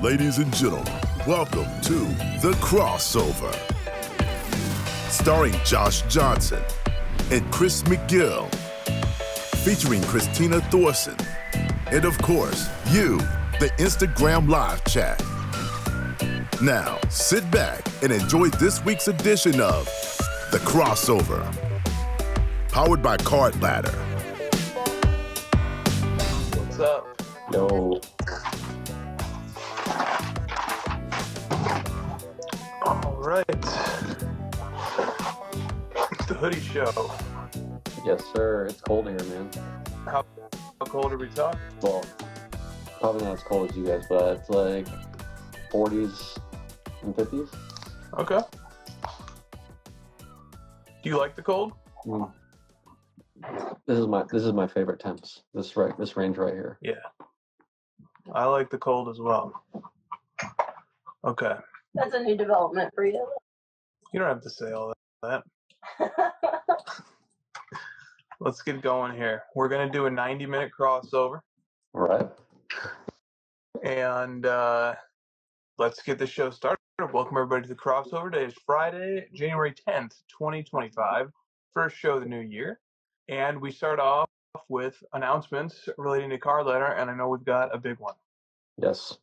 Ladies and gentlemen, welcome to The Crossover. Starring Josh Johnson and Chris McGill. Featuring Christina Thorson. And of course, you, the Instagram live chat. Now, sit back and enjoy this week's edition of The Crossover. Powered by Card Ladder. What's up? Yo. All right. The Hoodie Show. Yes, sir. It's cold here, man. How cold are we talking? Well, probably not as cold as you guys, but it's like 40s and 50s. Okay. Do you like the cold? Mm. This is my favorite temps. This range right here. Yeah. I like the cold as well. Okay. That's a new development for you. You don't have to say all that. Let's get going here. We're going to do a 90-minute crossover. All right. And let's get the show started. Welcome, everybody, to the crossover. Today is Friday, January 10th, 2025. First show of the new year. And we start off with announcements relating to Card Ladder, and I know we've got a big one. Yes.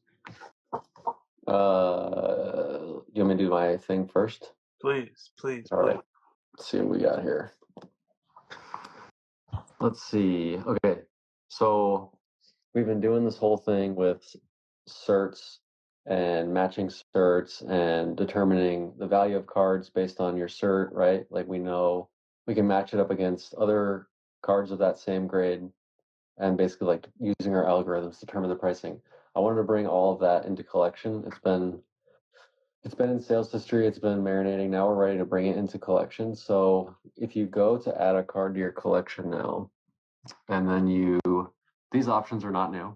You want me to do my thing first? Please. All right. Let's see what we got here. Let's see. Okay. So we've been doing this whole thing with certs and matching certs and determining the value of cards based on your cert, right? Like we know we can match it up against other cards of that same grade and basically like using our algorithms to determine the pricing. I wanted to bring all of that into collection. It's been in sales history. It's been marinating. Now we're ready to bring it into collection. So if you go to add a card to your collection now, and then these options are not new,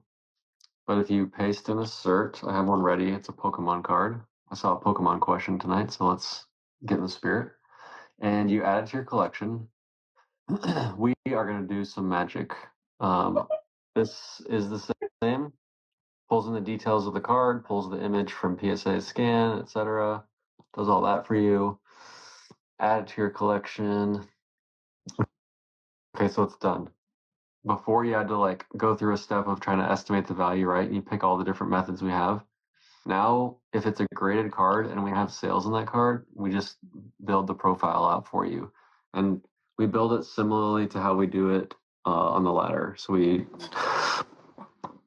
but if you paste in a cert, I have one ready. It's a Pokemon card. I saw a Pokemon question tonight, so let's get in the spirit. And you add it to your collection. We are going to do some magic. This is the same. Pulls in the details of the card, pulls the image from PSA scan, etc. Does all that for you. Add it to your collection. Okay, so it's done. Before you had to like go through a step of trying to estimate the value, right? And you pick all the different methods we have. Now, if it's a graded card and we have sales on that card, we just build the profile out for you. And we build it similarly to how we do it on the ladder. So we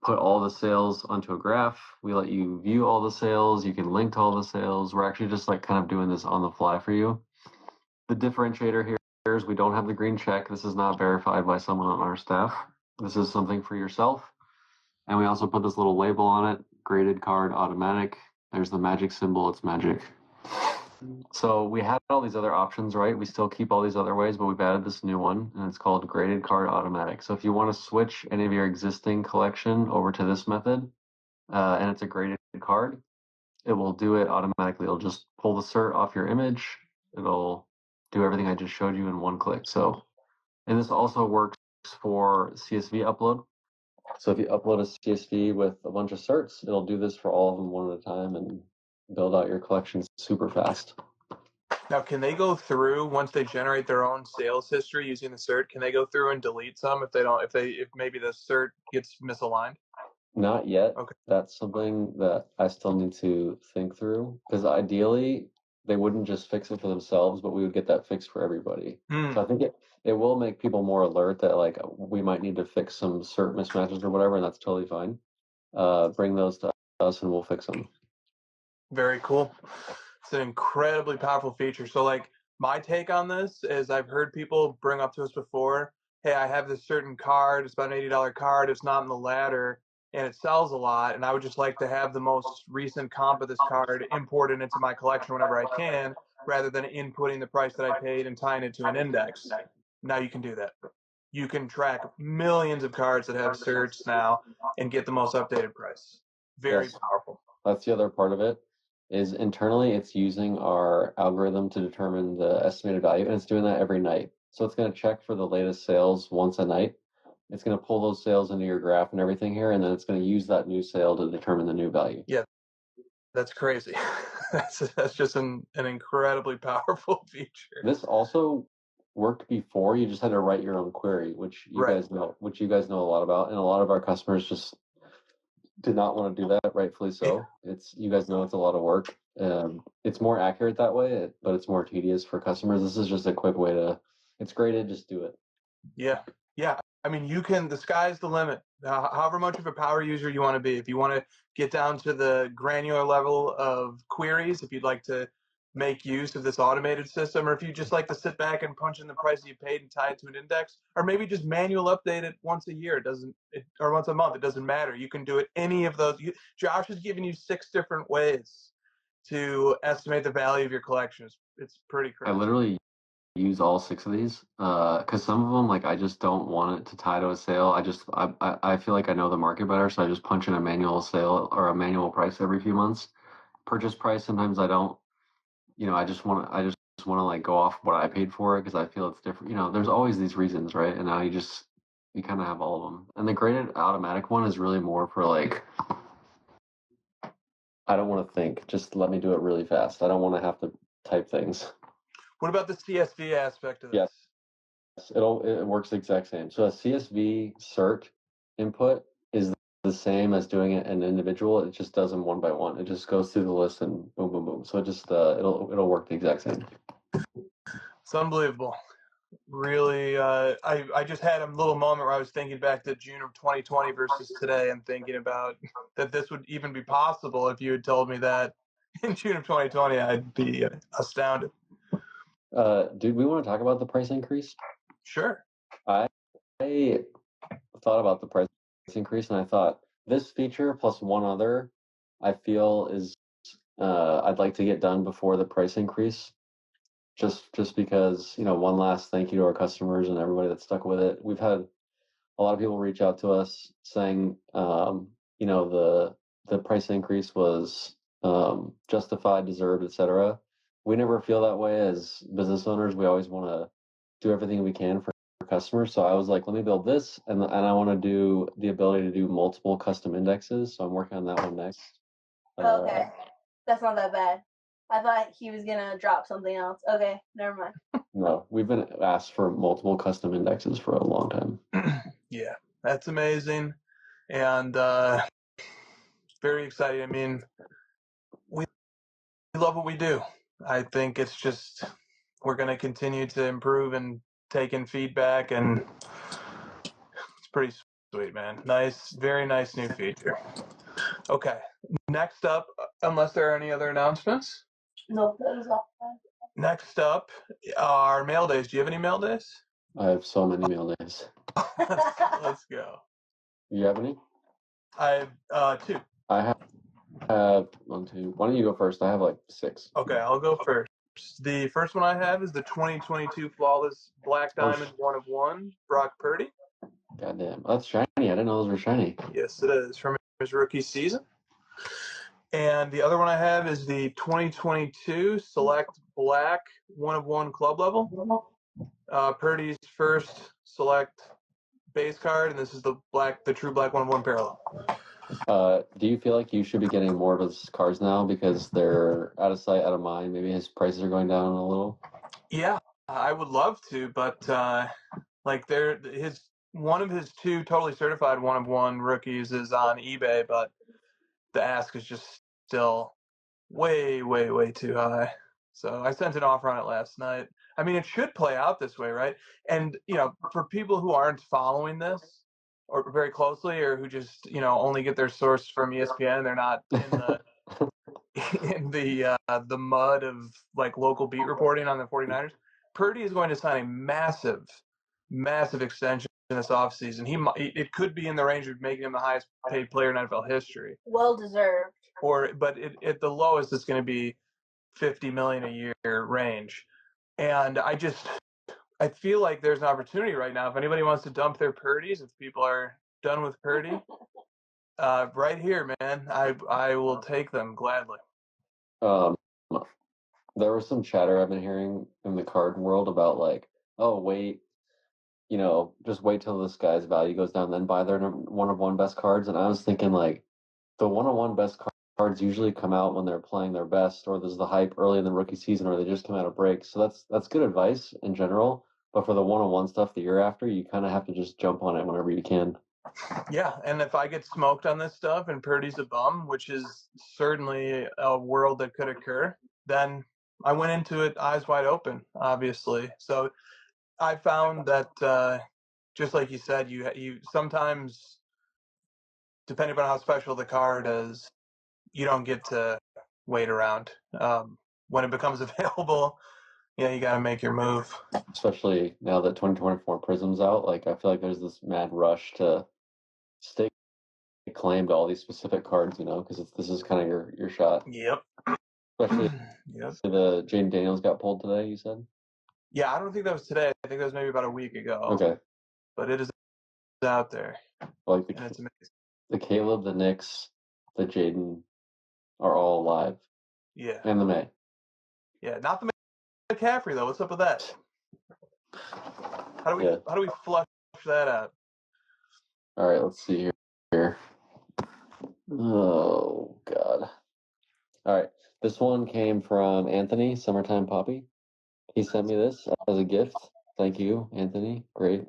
put all the sales onto a graph. We let you view all the sales. You can link to all the sales. We're actually just like kind of doing this on the fly for you. The differentiator here is we don't have the green check. This is not verified by someone on our staff. This is something for yourself. And we also put this little label on it, graded card automatic. There's the magic symbol, it's magic. So we had all these other options, right? We still keep all these other ways, but we've added this new one, and it's called graded card automatic. So if you want to switch any of your existing collection over to this method, and it's a graded card, it will do it automatically. It'll just pull the cert off your image. It'll do everything I just showed you in one click. So, and this also works for CSV upload. So if you upload a CSV with a bunch of certs, it'll do this for all of them one at a time and build out your collection super fast. Now, can they go through once they generate their own sales history using the cert? Can they go through and delete some if maybe the cert gets misaligned? Not yet. Okay. That's something that I still need to think through because ideally they wouldn't just fix it for themselves, but we would get that fixed for everybody. So I think it will make people more alert that like we might need to fix some cert mismatches or whatever, and that's totally fine. Bring those to us and we'll fix them. Very cool. It's an incredibly powerful feature. So like my take on this is I've heard people bring up to us before, hey, I have this certain card. It's about an $80 card. It's not in the ladder and it sells a lot. And I would just like to have the most recent comp of this card imported into my collection whenever I can, rather than inputting the price that I paid and tying it to an index. Now you can do that. You can track millions of cards that have certs now and get the most updated price. Very powerful. That's the other part of it. Is internally it's using our algorithm to determine the estimated value, and it's doing that every night. So it's going to check for the latest sales once a night. It's going to pull those sales into your graph and everything here, and then it's going to use that new sale to determine the new value. Yeah, that's crazy. That's just an incredibly powerful feature. This also worked before. You just had to write your own query, which you Right. guys know, a lot about, and a lot of our customers just did not want to do that, rightfully so. It's you guys know it's a lot of work. It's more accurate that way, but it's more tedious for customers. This is just a quick way to. It's graded. Just do it. Yeah. I mean, the sky's the limit. However much of a power user you want to be, if you want to get down to the granular level of queries, if you'd like to make use of this automated system, or if you just like to sit back and punch in the price you paid and tie it to an index, or maybe just manual update it once a year, or once a month, it doesn't matter. You can do it any of those. Josh has given you 6 different ways to estimate the value of your collections. It's pretty crazy. I literally use all 6 of these because some of them, like, I just don't want it to tie to a sale. I feel like I know the market better, so I just punch in a manual sale or a manual price every few months. Purchase price, sometimes I don't. I just want to like go off what I paid for it because I feel it's different. There's always these reasons, right? And now you kind of have all of them. And the graded automatic one is really more for like, I don't want to think. Just let me do it really fast. I don't want to have to type things. What about the CSV aspect of this? Yes, it works the exact same. So a CSV cert input is the same as doing it an individual. It just does them one by one. It just goes through the list and boom, boom, boom. So it just it'll work the exact same. It's unbelievable. Really, I just had a little moment where I was thinking back to June of 2020 versus today, and thinking about that this would even be possible. If you had told me that in June of 2020, I'd be astounded. Dude, we want to talk about the price increase? Sure. I thought about the price increase, and I thought this feature plus one other, I feel is I'd like to get done before the price increase. Just because, one last thank you to our customers and everybody that stuck with it. We've had a lot of people reach out to us saying, the price increase was justified, deserved, etc. We never feel that way as business owners. We always want to do everything we can for customers. So I was like, let me build this, and I want to do the ability to do multiple custom indexes. So I'm working on that one next. Okay, that's not that bad. I thought he was gonna drop something else. Okay, never mind. No, we've been asked for multiple custom indexes for a long time. Yeah, that's amazing, and very exciting. I mean, we love what we do. I think it's just we're going to continue to improve and take in feedback, and it's pretty sweet, man. Nice, very nice new feature. Okay, next up, unless there are any other announcements. No, that was all. Next up are mail days. Do you have any mail days? I have so many mail days. Let's go. You have any? I have 2. I have 1, 2. Why don't you go first? I have like 6. Okay, I'll go first. The first one I have is the 2022 Flawless Black Diamond 1 of 1, Brock Purdy. Goddamn, that's shiny. I didn't know those were shiny. Yes, it is, from his rookie season. And the other one I have is the 2022 Select Black 1 of 1 club level. Purdy's first Select base card, and this is the true black 1 of 1 parallel. Do you feel like you should be getting more of his cards now because they're out of sight, out of mind? Maybe his prices are going down a little. Yeah, I would love to, but one of his 2 totally certified 1 of 1 rookies is on eBay, but the ask is just still way, way, way too high. So I sent an offer on it last night. I mean, it should play out this way, right? And, for people who aren't following this or very closely, or who just, only get their source from ESPN, they're not in the in the mud of like local beat reporting on the 49ers. Purdy is going to sign a massive, massive extension this offseason. It could be in the range of making him the highest paid player in NFL history. Well deserved. But at the lowest, it's going to be $50 million a year range. And I feel like there's an opportunity right now. If anybody wants to dump their Purdy's, if people are done with Purdy, right here, man, I will take them gladly. There was some chatter I've been hearing in the card world about like, oh wait, just wait till this guy's value goes down, then buy their 1 of 1 best cards. And I was thinking like, the 1 of 1 best cards usually come out when they're playing their best, or there's the hype early in the rookie season, or they just come out of break. So that's good advice in general. But for the one-on-one stuff the year after, you kind of have to just jump on it whenever you can. Yeah, and if I get smoked on this stuff and Purdy's a bum, which is certainly a world that could occur, then I went into it eyes wide open, obviously. So I found that just like you said, you sometimes, depending on how special the card is, you don't get to wait around. When it becomes available, you got to make your move. Especially now that 2024 Prism's out, like I feel like there's this mad rush to stake claim to all these specific cards, because this is kind of your shot. Yep. Especially yep. the Jaden Daniels got pulled today, you said? Yeah, I don't think that was today. I think that was maybe about a week ago. Okay. But it is out there. Like and it's amazing. The Caleb, the Knicks, the Jaden are all alive. Yeah. And the May. Yeah, not the McCaffrey though. What's up with that? How do we flush that out? All right, let's see here. Oh God. All right, this one came from Anthony, Summertime Poppy. He sent me this as a gift. Thank you, Anthony. Great.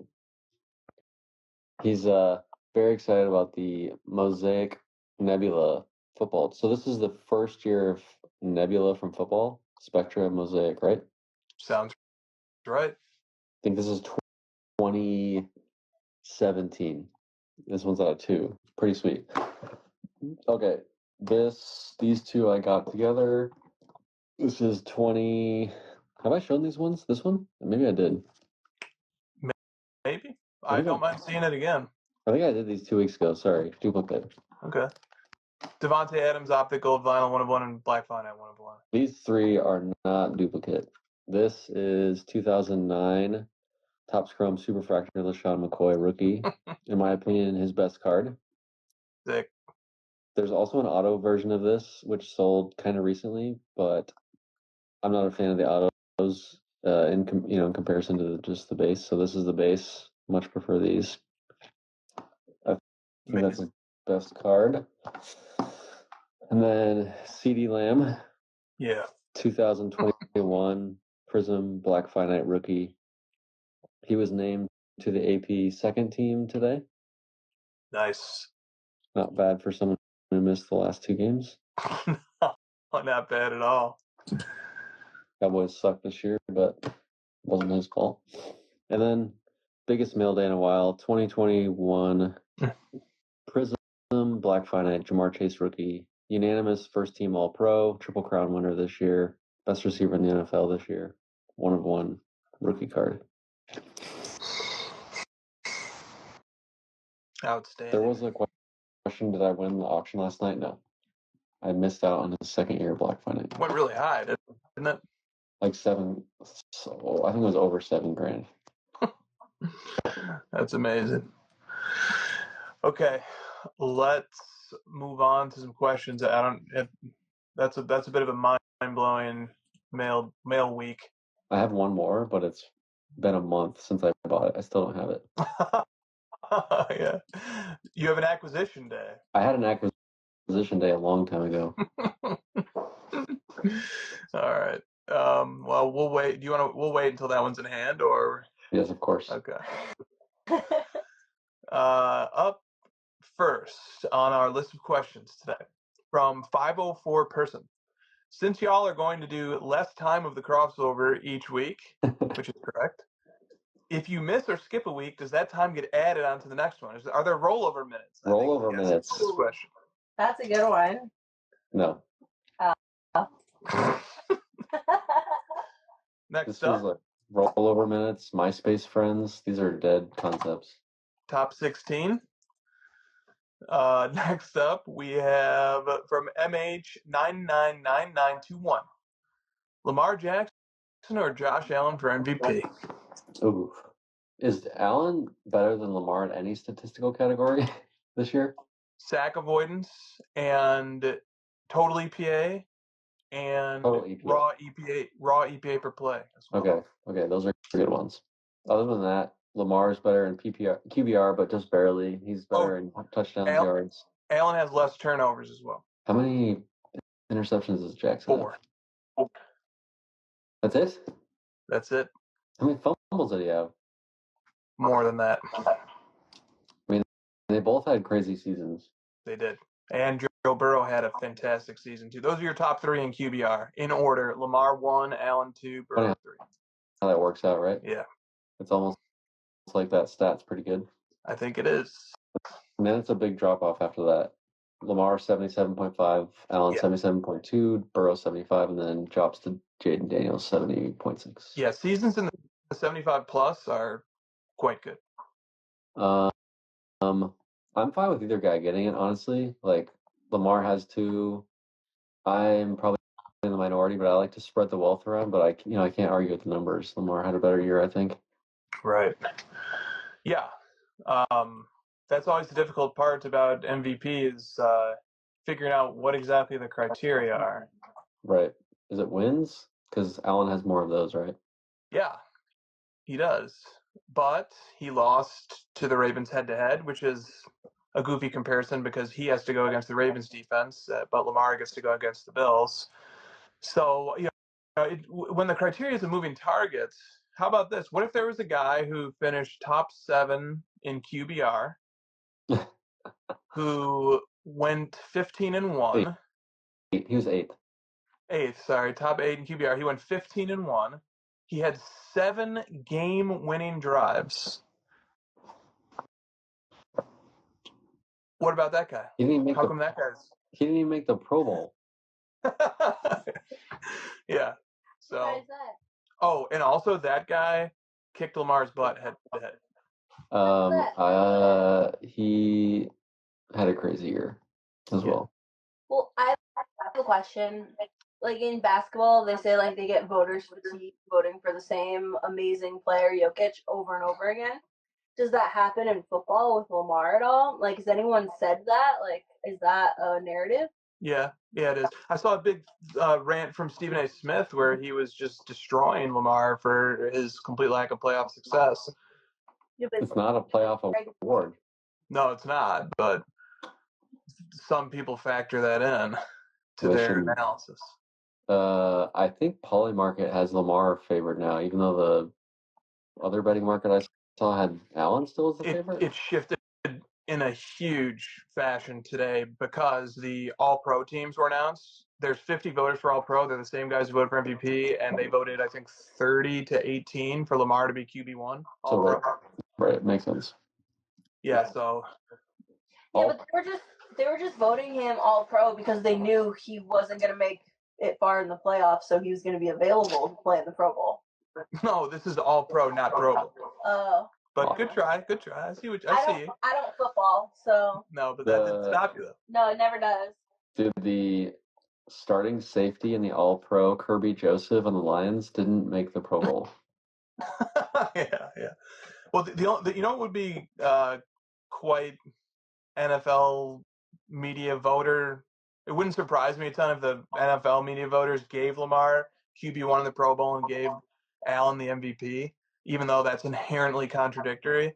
He's very excited about the Mosaic Nebula football. So this is the first year of Nebula from football. Spectra Mosaic, right? Sounds right. I think this is 2017. This one's out of 2. Pretty sweet. Okay, these two I got together. This is 20. Have I shown these ones? This one? Maybe I did. Maybe. I don't mind seeing it again. I think I did these 2 weeks ago. Sorry, duplicate. Okay. Devontae Adams, Optic Gold Vinyl 1 of 1, and Black Finite 1 of 1. These 3 are not duplicate. This is 2009 Topps Chrome Superfractor LaShawn McCoy rookie. In my opinion, his best card. Sick. There's also an auto version of this, which sold kind of recently, but I'm not a fan of the autos in comparison to just the base. So this is the base. Much prefer these. I think that's his best card. And then CD Lamb. Yeah. 2021 Prism Black Finite rookie. He was named to the AP second team today. Nice. Not bad for someone who missed the last 2 games. Not bad at all. Cowboys sucked this year, but it wasn't his fault. And then, biggest mail day in a while, 2021 Prism Black Finite Jamar Chase rookie. Unanimous first team All Pro, Triple Crown winner this year. Best receiver in the NFL this year. 1 of 1 rookie card. Outstanding. There was a question, did I win the auction last night? No. I missed out on his second year Black Finite. Went really high, didn't it? Like 7, so I think it was over $7,000. That's amazing. Okay, let's move on to some questions. That's a bit of a mind-blowing mail week. I have one more, but it's been a month since I bought it. I still don't have it. Yeah. You have an acquisition day. I had an acquisition day a long time ago. All right. Well, we'll wait. We'll wait until that one's in hand, or? Yes, of course. Okay. Up first on our list of questions today from 504 person. Since y'all are going to do less time of the crossover each week, which is correct, if you miss or skip a week, does that time get added onto the next one? Are there rollover minutes? Rollover minutes. That's this question. That's a good one. No. Next this up. Is like rollover minutes, MySpace friends. These are dead concepts. Top 16. Next up, we have from MH999921. Lamar Jackson or Josh Allen for MVP? Ooh. Is Allen better than Lamar in any statistical category this year? Sack avoidance and total EPA and raw EPA per play as well. Okay, those are good ones. Other than that, Lamar is better in QBR, but just barely. He's better in touchdowns, yards. Allen has less turnovers as well. How many interceptions does Jackson have? 4. That's it? That's it. How many fumbles did he have? More than that. I mean, they both had crazy seasons. They did. And Joe Burrow had a fantastic season, too. Those are your top 3 in QBR. In order, Lamar 1, Allen 2, Burrow 3. How that works out, right? Yeah. It's almost like that stat's pretty good. I think it is. And then it's a big drop-off after that. Lamar 77.5, Allen 77.2, Burrow 75, and then drops to Jaden Daniels 70.6. Yeah, seasons in the 75-plus are quite good. I'm fine with either guy getting it, honestly. Like, Lamar has 2. I'm probably in the minority, but I like to spread the wealth around. But I can't argue with the numbers. Lamar had a better year, I think. Right. Yeah. That's always the difficult part about MVP is figuring out what exactly the criteria are. Right. Is it wins? Because Allen has more of those, right? Yeah, he does. But he lost to the Ravens head-to-head, which is a goofy comparison because he has to go against the Ravens defense, but Lamar gets to go against the Bills. So, when the criteria is a moving target, how about this? What if there was a guy who finished top 7 in QBR, who went 15-1? He was 8th. 8th, sorry, top 8 in QBR. He went 15-1. He had 7 game-winning drives. What about that guy? How come that guy's? He didn't even make the Pro Bowl. Yeah. So. Why is that? Oh, and also that guy kicked Lamar's butt head to head. He had a crazy year as well. Well, I have a question. Like in basketball, they say like they get voters fatigue voting for the same amazing player, Jokic, over and over again. Does that happen in football with Lamar at all? Like, has anyone said that? Like, is that a narrative? Yeah, it is. I saw a big rant from Stephen A. Smith where he was just destroying Lamar for his complete lack of playoff success. It's not a playoff award. No, it's not, but some people factor that in to their analysis. I think Polymarket has Lamar favored now, even though the other betting market I saw had Allen still as the favorite. It shifted in a huge fashion today because the All-Pro teams were announced. There's 50 voters for All-Pro. They're the same guys who voted for MVP, and they voted, I think, 30-18 for Lamar to be QB1 All-Pro. Right, makes sense. Yeah, so. Yeah, but they were just voting him All-Pro because they knew he wasn't going to make it far in the playoffs, so he was going to be available to play in the Pro Bowl. No, this is All-Pro, not Pro Bowl. Oh. But good try. I see what I see. I don't football, so. No, but that didn't stop you though. No, it never does. Dude, the starting safety in the All-Pro, Kirby Joseph on the Lions, didn't make the Pro Bowl. Yeah. Well, you know what would be quite NFL media voter? It wouldn't surprise me a ton if the NFL media voters gave Lamar QB1 in the Pro Bowl and gave Allen the MVP, even though that's inherently contradictory.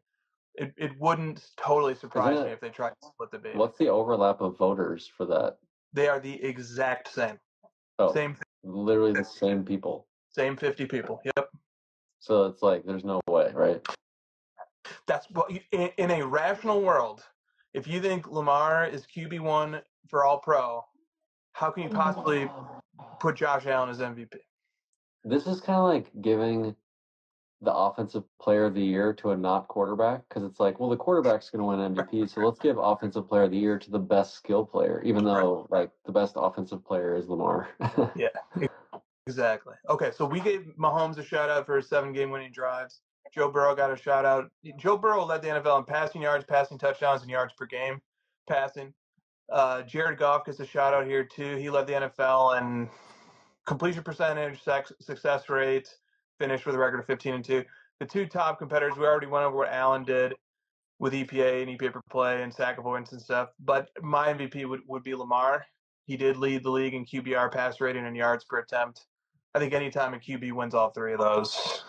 It wouldn't totally surprise me if they tried to split the baby. What's the overlap of voters for that? They are the exact same. Oh, same. Literally the same people. Same 50 people. Yep. So it's like there's no way, right? That's what in a rational world. If you think Lamar is QB1 for All-Pro, how can you possibly put Josh Allen as MVP? This is kind of like giving the offensive player of the year to a not quarterback because it's like, well, the quarterback's going to win MVP, so let's give offensive player of the year to the best skill player, even though like the best offensive player is Lamar. Yeah, exactly. Okay, so we gave Mahomes a shout out for his 7 game-winning drives. Joe Burrow got a shout out. Joe Burrow led the NFL in passing yards, passing touchdowns, and yards per game passing. Jared Goff gets a shout out here too. He led the NFL in completion percentage, success rate, finished with a record of 15-2. The 2 top competitors, we already went over what Allen did with EPA and EPA per play and sack avoidance and stuff. But my MVP would be Lamar. He did lead the league in QBR, pass rating, and yards per attempt. I think anytime a QB wins all 3 of those,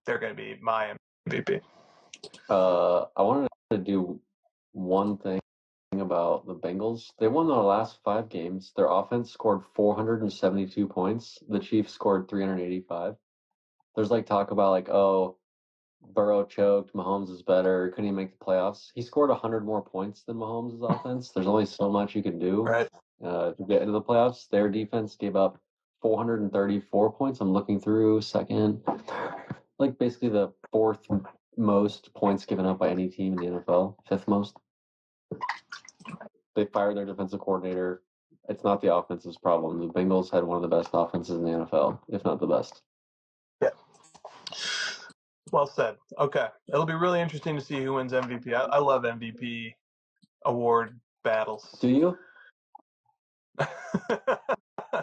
they're going to be my MVP. I wanted to do one thing about the Bengals. They won their last 5 games. Their offense scored 472 points. The Chiefs scored 385. There's like talk about like, oh, Burrow choked, Mahomes is better, couldn't even make the playoffs. He scored 100 more points than Mahomes' offense. There's only so much you can do Right. to get into the playoffs. Their defense gave up 434 points. I'm looking through second, like basically the 4th most points given up by any team in the NFL, 5th most. They fired their defensive coordinator. It's not the offense's problem. The Bengals had one of the best offenses in the NFL, if not the best. Yeah. Well said. Okay. It'll be really interesting to see who wins MVP. I love MVP award battles. Do you?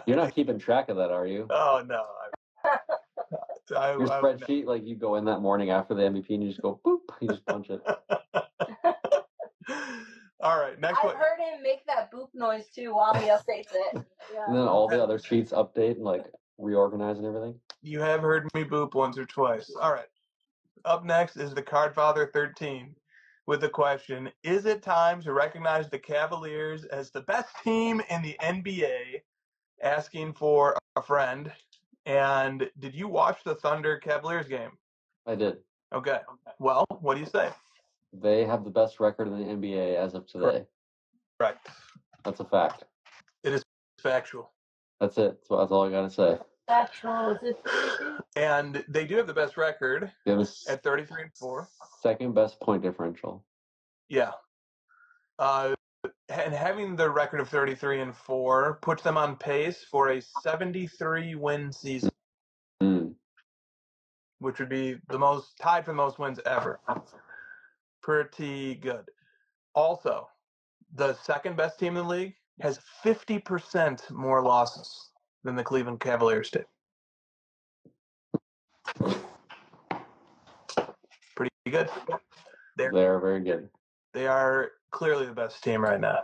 You're not keeping track of that, are you? Oh, no. Your spreadsheet, like you go in that morning after the MVP and you just go, boop, you just punch it. All right, next one. I've heard him make that boop noise too while he updates it. Yeah. And then all the other sheets update and like reorganize and everything. You have heard me boop once or twice. All right. Up next is the Cardfather 13 with the question, is it time to recognize the Cavaliers as the best team in the NBA? Asking for a friend. And did you watch the Thunder Cavaliers game? I did. Okay. Well, what do you say? They have the best record in the NBA as of today. Correct. That's a fact. It is factual. That's it. That's all I got to say. Factual. And they do have the best record at 33-4. Second best point differential. Yeah. And having the record of 33-4 puts them on pace for a 73-win season, which would be tied for the most wins ever. Pretty good. Also, the second best team in the league has 50% more losses than the Cleveland Cavaliers did. Pretty good. They're very good. They are clearly the best team right now.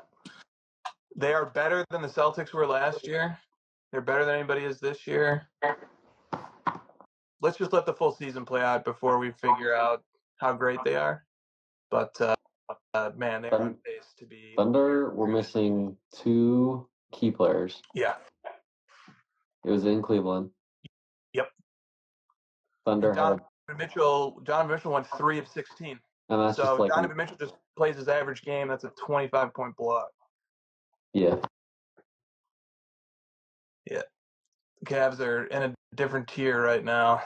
They are better than the Celtics were last year. They're better than anybody is this year. Let's just let the full season play out before we figure out how great they are. But, man, they are on pace to be... Thunder were missing 2 key players. Yeah. It was in Cleveland. Yep. Thunder Donovan Mitchell went 3 of 16. And that's so just Donovan Mitchell just plays his average game. That's a 25-point blowout. Yeah. Yeah. The Cavs are in a different tier right now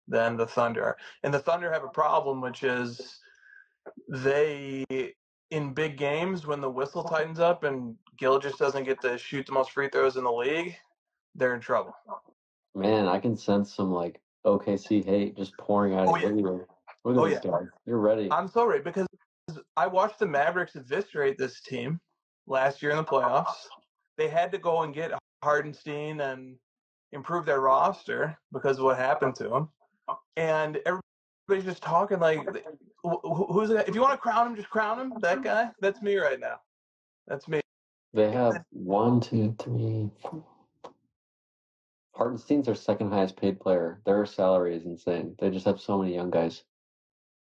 than the Thunder are. And the Thunder have a problem, which is they, in big games, when the whistle tightens up and Gill just doesn't get to shoot the most free throws in the league, they're in trouble. Man, I can sense some, like, OKC hate just pouring out of everywhere. Look at this guy. You're ready. I'm so ready because I watched the Mavericks eviscerate this team last year in the playoffs. They had to go and get Hardenstein and improve their roster because of what happened to them. And everybody's just talking like, who's that? If you want to crown him, just crown him. That guy? That's me right now. That's me. They have 1, 2, 3, 4. Hartenstein's their second highest paid player. Their salary is insane. They just have so many young guys.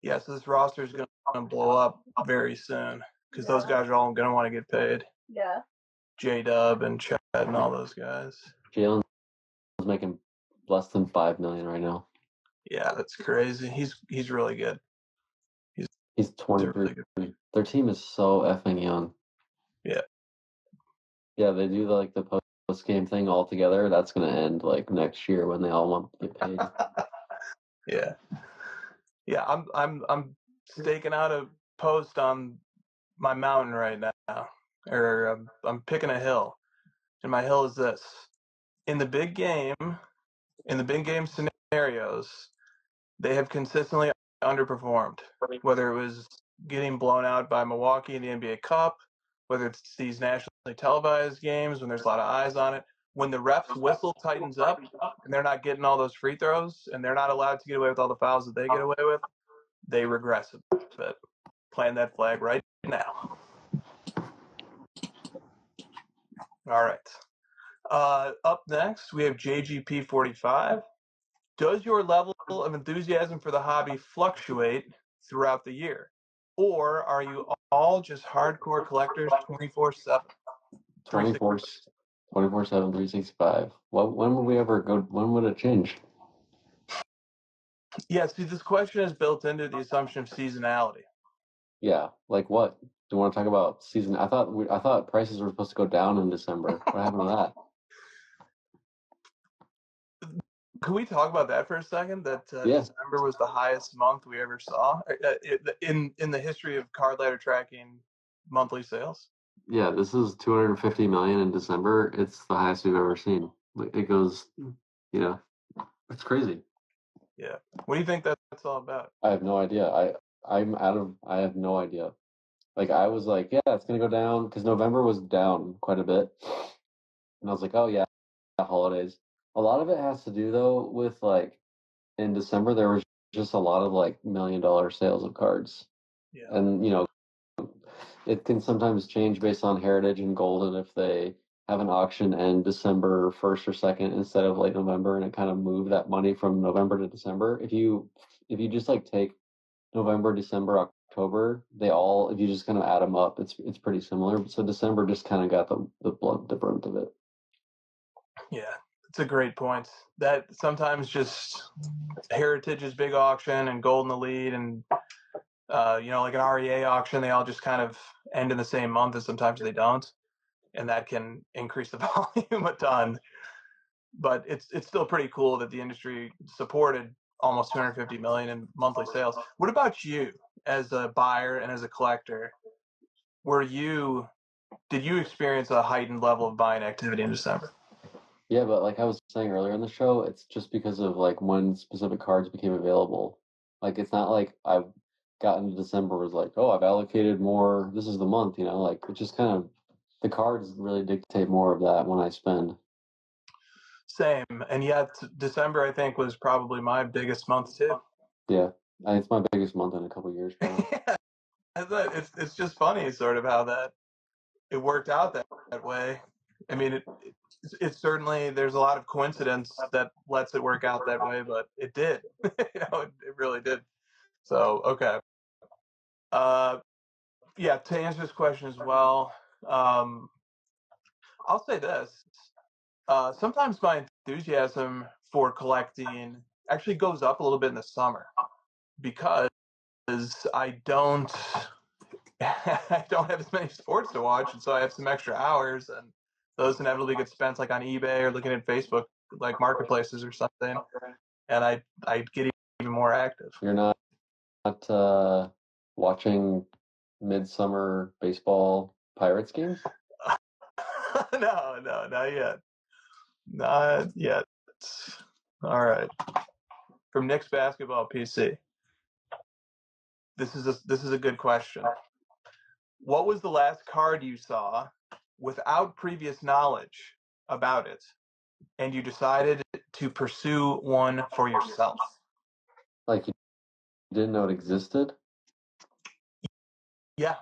Yeah, so this roster is going to blow up very soon because those guys are all going to want to get paid. Yeah. J-Dub and Chet and all those guys. Jalen's making less than $5 million right now. Yeah, that's crazy. He's really good. He's 23. Really good. Their team is so effing young. Yeah. Yeah, they do the post game thing all together. That's going to end like next year when they all want to get paid. Yeah. Yeah, I'm staking out a post on my mountain right now, or I'm picking a hill, and my hill is this: in the big game scenarios, they have consistently underperformed. Whether it was getting blown out by Milwaukee in the NBA Cup, whether it's these nationally televised games when there's a lot of eyes on it, when the refs whistle tightens up and they're not getting all those free throws and they're not allowed to get away with all the fouls that they get away with, they regress a bit. Plant that flag right now. All right. Up next, we have JGP45. Does your level of enthusiasm for the hobby fluctuate throughout the year? or are you all just hardcore collectors 24/7? 24/7, 365. When would we ever go? When would it change? Yeah, see, this question is built into the assumption of seasonality. Yeah, like what? Do you want to talk about season? I thought prices were supposed to go down in December. What happened to that? Can we talk about that for a second? That Yeah. December was the highest month we ever saw in the history of card ladder tracking monthly sales. Yeah, this is 250 million in December. It's the highest we've ever seen. It goes, it's crazy. Yeah. What do you think that's all about? I have no idea. I have no idea. Like I was like, yeah, it's gonna go down because November was down quite a bit, and I was like, oh yeah, holidays. A lot of it has to do though with like in December there was just a lot of like $1 million sales of cards, Yeah. and it can sometimes change based on heritage and golden if they have an auction end December 1st or 2nd instead of late November, and it kind of move that money from November to December. If you just like take November, December, October, if you just kind of add them up, it's pretty similar. So December just kind of got the brunt of it. Yeah, it's a great point. That sometimes just Heritage's big auction and Gold in the lead and like an REA auction, they all just kind of end in the same month, and sometimes they don't, and that can increase the volume a ton. But it's still pretty cool that the industry supported almost 250 million in monthly sales. What about you as a buyer and as a collector? Did you experience a heightened level of buying activity in December? Yeah, but like I was saying earlier in the show, it's just because of like when specific cards became available. Like it's not like I've gotten to December was like, oh, I've allocated more. This is the month, like it just kind of the cards really dictate more of that when I spend. Same, and yet December I think was probably my biggest month too. Yeah, it's my biggest month in a couple of years, probably. It's just funny, sort of how that it worked out that way. I mean, it certainly there's a lot of coincidence that lets it work out that way, but it did. It really did. So okay, yeah. To answer this question as well, I'll say this. Sometimes my enthusiasm for collecting actually goes up a little bit in the summer because I don't I don't have as many sports to watch, and so I have some extra hours, and those inevitably get spent like on eBay or looking at Facebook, like marketplaces or something, and I get even more active. You're not watching midsummer baseball Pirates games? No, not yet, not yet. All right, from Nick's Basketball PC. This is a good question. What was the last card you saw without previous knowledge about it, and you decided to pursue one for yourself? Like you didn't know it existed? Yeah.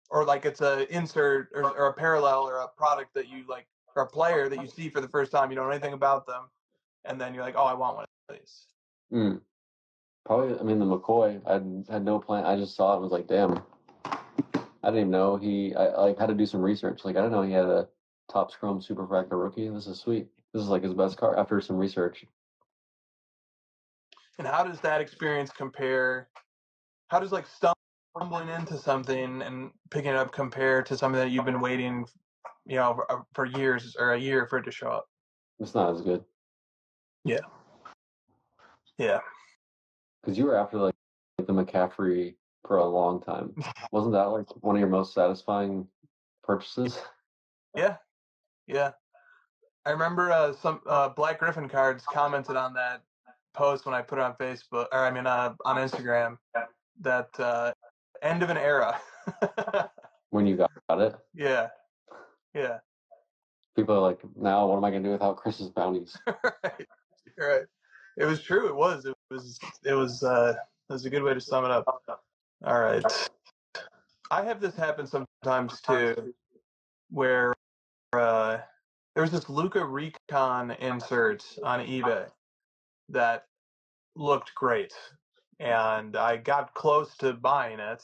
Or like it's a insert or a parallel or a product that you like, or a player that you see for the first time. You don't know anything about them. And then you're like, oh, I want one of these. Probably, I mean, the McCoy, I had no plan. I just saw it and was like, damn. I didn't even know I like had to do some research. Like, I didn't know he had a Topps Chrome Superfractor rookie. This is sweet. This is like his best card after some research. And how does that experience compare? How does like stumbling into something and picking it up compare to something that you've been waiting, for years or a year for it to show up? It's not as good. Yeah. Yeah. Because you were after like the McCaffrey for a long time. Wasn't that like one of your most satisfying purchases? Yeah. Yeah. I remember some Black Griffin cards commented on that post when I put it on Facebook, or I mean on Instagram, that end of an era. When you got it? Yeah, yeah. People are like, now what am I gonna do without Chris's bounties? Right, right. It was true. It was. It was a good way to sum it up. All right. I have this happen sometimes too, where there was this Luca Recon insert on eBay that looked great, and I got close to buying it,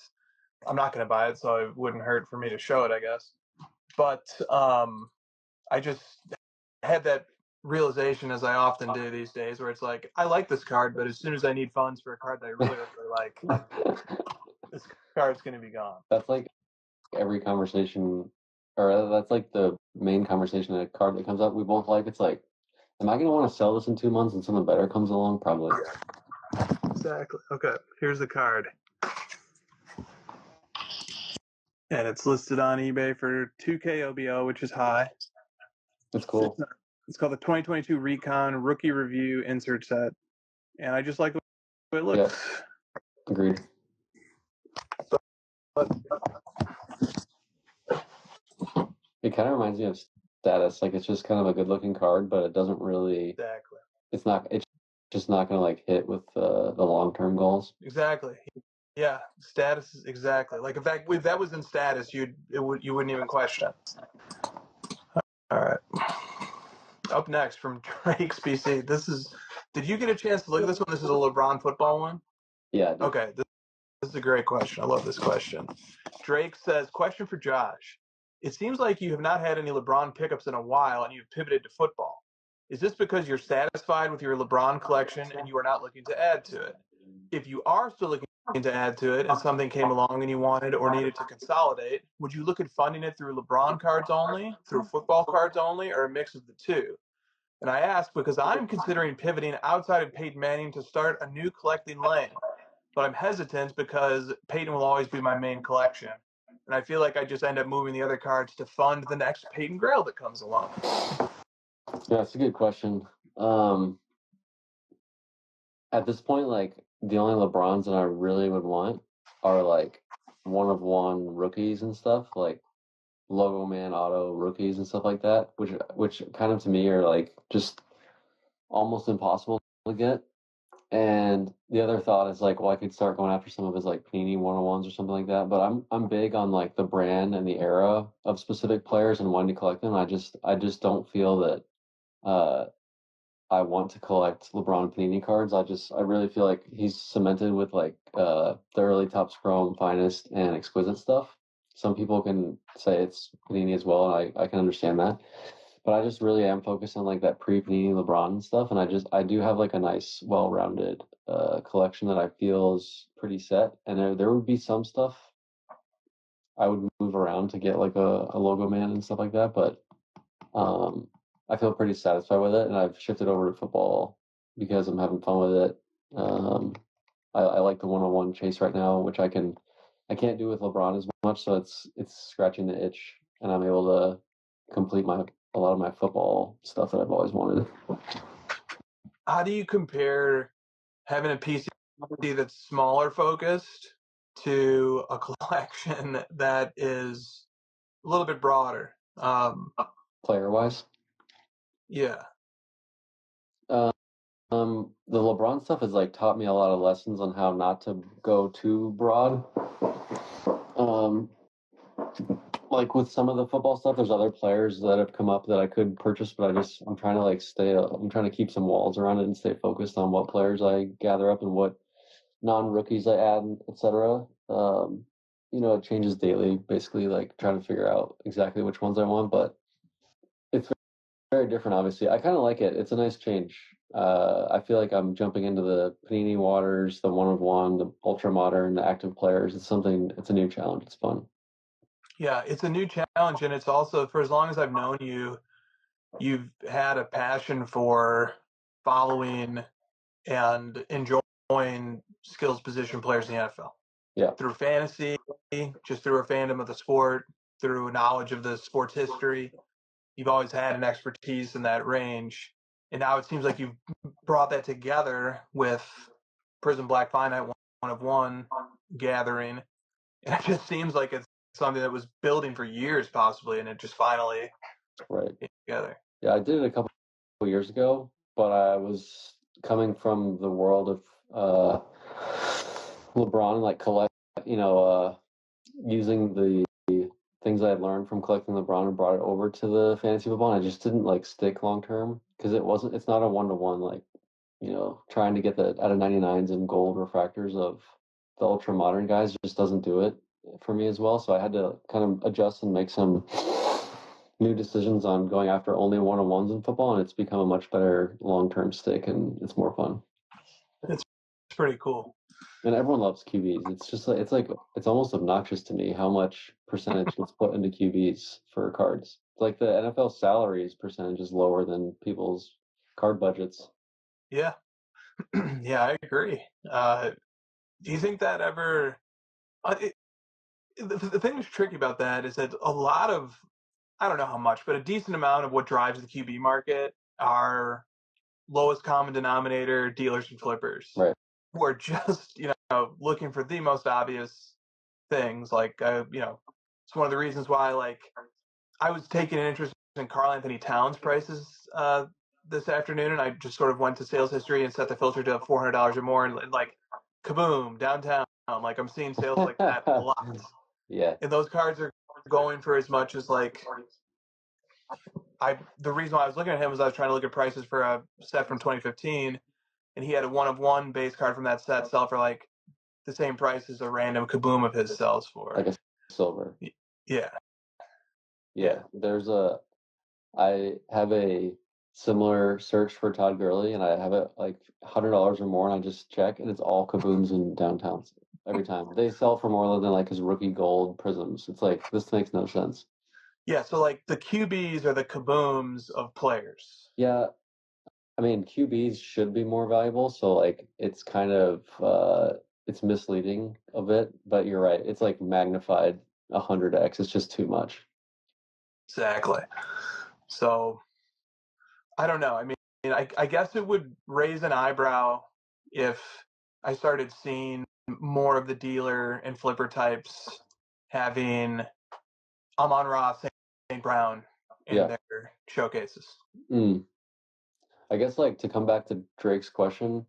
I'm not going to buy it, so it wouldn't hurt for me to show it, I guess. But I just had that realization, as I often do these days, where it's like, I like this card, but as soon as I need funds for a card that I really, really like, this card's going to be gone. That's like every conversation, or that's like the main conversation. A card that comes up, we both like. It's like, am I going to want to sell this in 2 months and something better comes along? Probably. Exactly. Okay, here's the card. And it's listed on eBay for 2K OBO, which is high. That's cool. It's called the 2022 Recon Rookie Review Insert Set. And I just like the way it looks. Yeah. Agreed. But it kind of reminds me of Status. Like, it's just kind of a good looking card, but it doesn't really. Exactly. It's just not going to like hit with the long term goals. Exactly. Yeah, Status is exactly. Like if that was in Status, you wouldn't even question it. All right. Up next from Drake's PC. Did you get a chance to look at this one? This is a LeBron football one? Yeah. Okay. This is a great question. I love this question. Drake says, question for Josh. It seems like you have not had any LeBron pickups in a while and you've pivoted to football. Is this because you're satisfied with your LeBron collection and you are not looking to add to it? If you are still looking to add to it and something came along and you wanted or needed to consolidate, would you look at funding it through LeBron cards only, through football cards only, or a mix of the two? And I ask because I'm considering pivoting outside of Peyton Manning to start a new collecting lane. But I'm hesitant because Peyton will always be my main collection. And I feel like I just end up moving the other cards to fund the next Peyton Grail that comes along. Yeah, it's a good question. At this point, like, the only LeBrons that I really would want are like 1-of-1 rookies and stuff, like logo man auto rookies and stuff like that, which kind of to me are like just almost impossible to get. And the other thought is like, well, I could start going after some of his like Panini 1-of-1s or something like that. But I'm big on like the brand and the era of specific players and wanting to collect them. I just don't feel that I want to collect LeBron Panini cards. I really feel like he's cemented with like the early Topps Chrome, Finest, and Exquisite stuff. Some people can say it's Panini as well, and I can understand that. But I just really am focused on like that pre-Panini LeBron stuff, and I do have like a nice, well-rounded collection that I feel is pretty set. And there would be some stuff I would move around to get like a logo man and stuff like that, but I feel pretty satisfied with it, and I've shifted over to football because I'm having fun with it. I like the 1-on-1 chase right now, which I can't do with LeBron as much, so it's scratching the itch, and I'm able to complete a lot of my football stuff that I've always wanted. How do you compare having a PC that's smaller focused to a collection that is a little bit broader? Player-wise? Yeah. The LeBron stuff has like taught me a lot of lessons on how not to go too broad. Like with some of the football stuff, there's other players that have come up that I could purchase, but I'm trying to like I'm trying to keep some walls around it and stay focused on what players I gather up and what non-rookies I add, etc. It changes daily, basically, like trying to figure out exactly which ones I want, but it's very different, obviously. I kind of like it. It's a nice change. I feel like I'm jumping into the Panini waters, the 1-of-1, the ultra modern, the active players. It's a new challenge. It's fun. Yeah, it's a new challenge, and it's also, for as long as I've known you, you've had a passion for following and enjoying skills position players in the NFL. Yeah. Through fantasy, just through a fandom of the sport, through knowledge of the sport's history. You've always had an expertise in that range. And now it seems like you've brought that together with Prism Black Finite 1-of-1 gathering. And it just seems like it's something that was building for years possibly, and it just finally came together. Yeah, I did it a couple of years ago, but I was coming from the world of LeBron, like using the things I had learned from collecting LeBron and brought it over to the fantasy football, and I just didn't like stick long term because it's not a 1-to-1 like trying to get the out of 99s and gold refractors of the ultra modern guys just doesn't do it. for me as well. So I had to kind of adjust and make some new decisions on going after only one-on-ones in football, and it's become a much better long-term stick, and it's more fun. It's pretty cool. And everyone loves QBs. It's just like it's almost obnoxious to me how much percentage gets put into QBs for cards. Like the NFL salaries percentage is lower than people's card budgets. Yeah. Yeah, I agree. Do you think that ever? The thing that's tricky about that is that a lot of, I don't know how much, but a decent amount of what drives the QB market are lowest common denominator dealers and flippers, Right. who are just looking for the most obvious things. Like it's one of the reasons why like I was taking an interest in Karl Anthony Towns prices this afternoon, and I just sort of went to sales history and set the filter to $400 or more, and like kaboom, downtown. Like I'm seeing sales like that a lot. Yeah. And those cards are going for as much as like the reason why I was looking at him was I was trying to look at prices for a set from 2015, and he had a 1-of-1 base card from that set sell for like the same price as a random kaboom of his sells for. Like a silver. Yeah. Yeah. I have a similar search for Todd Gurley, and I have it like $100 or more, and I just check, and it's all kabooms in downtowns every time. They sell for more than like his rookie gold prisms. It's like, this makes no sense. Yeah, so like the QBs are the kabooms of players. Yeah, I mean QBs should be more valuable, so like it's kind of it's misleading a bit, but you're right. It's like magnified 100x. It's just too much. Exactly. So I don't know. I mean, I guess it would raise an eyebrow if I started seeing more of the dealer and flipper types having Amon-Ra, St. Brown in their showcases. I guess like to come back to Drake's question,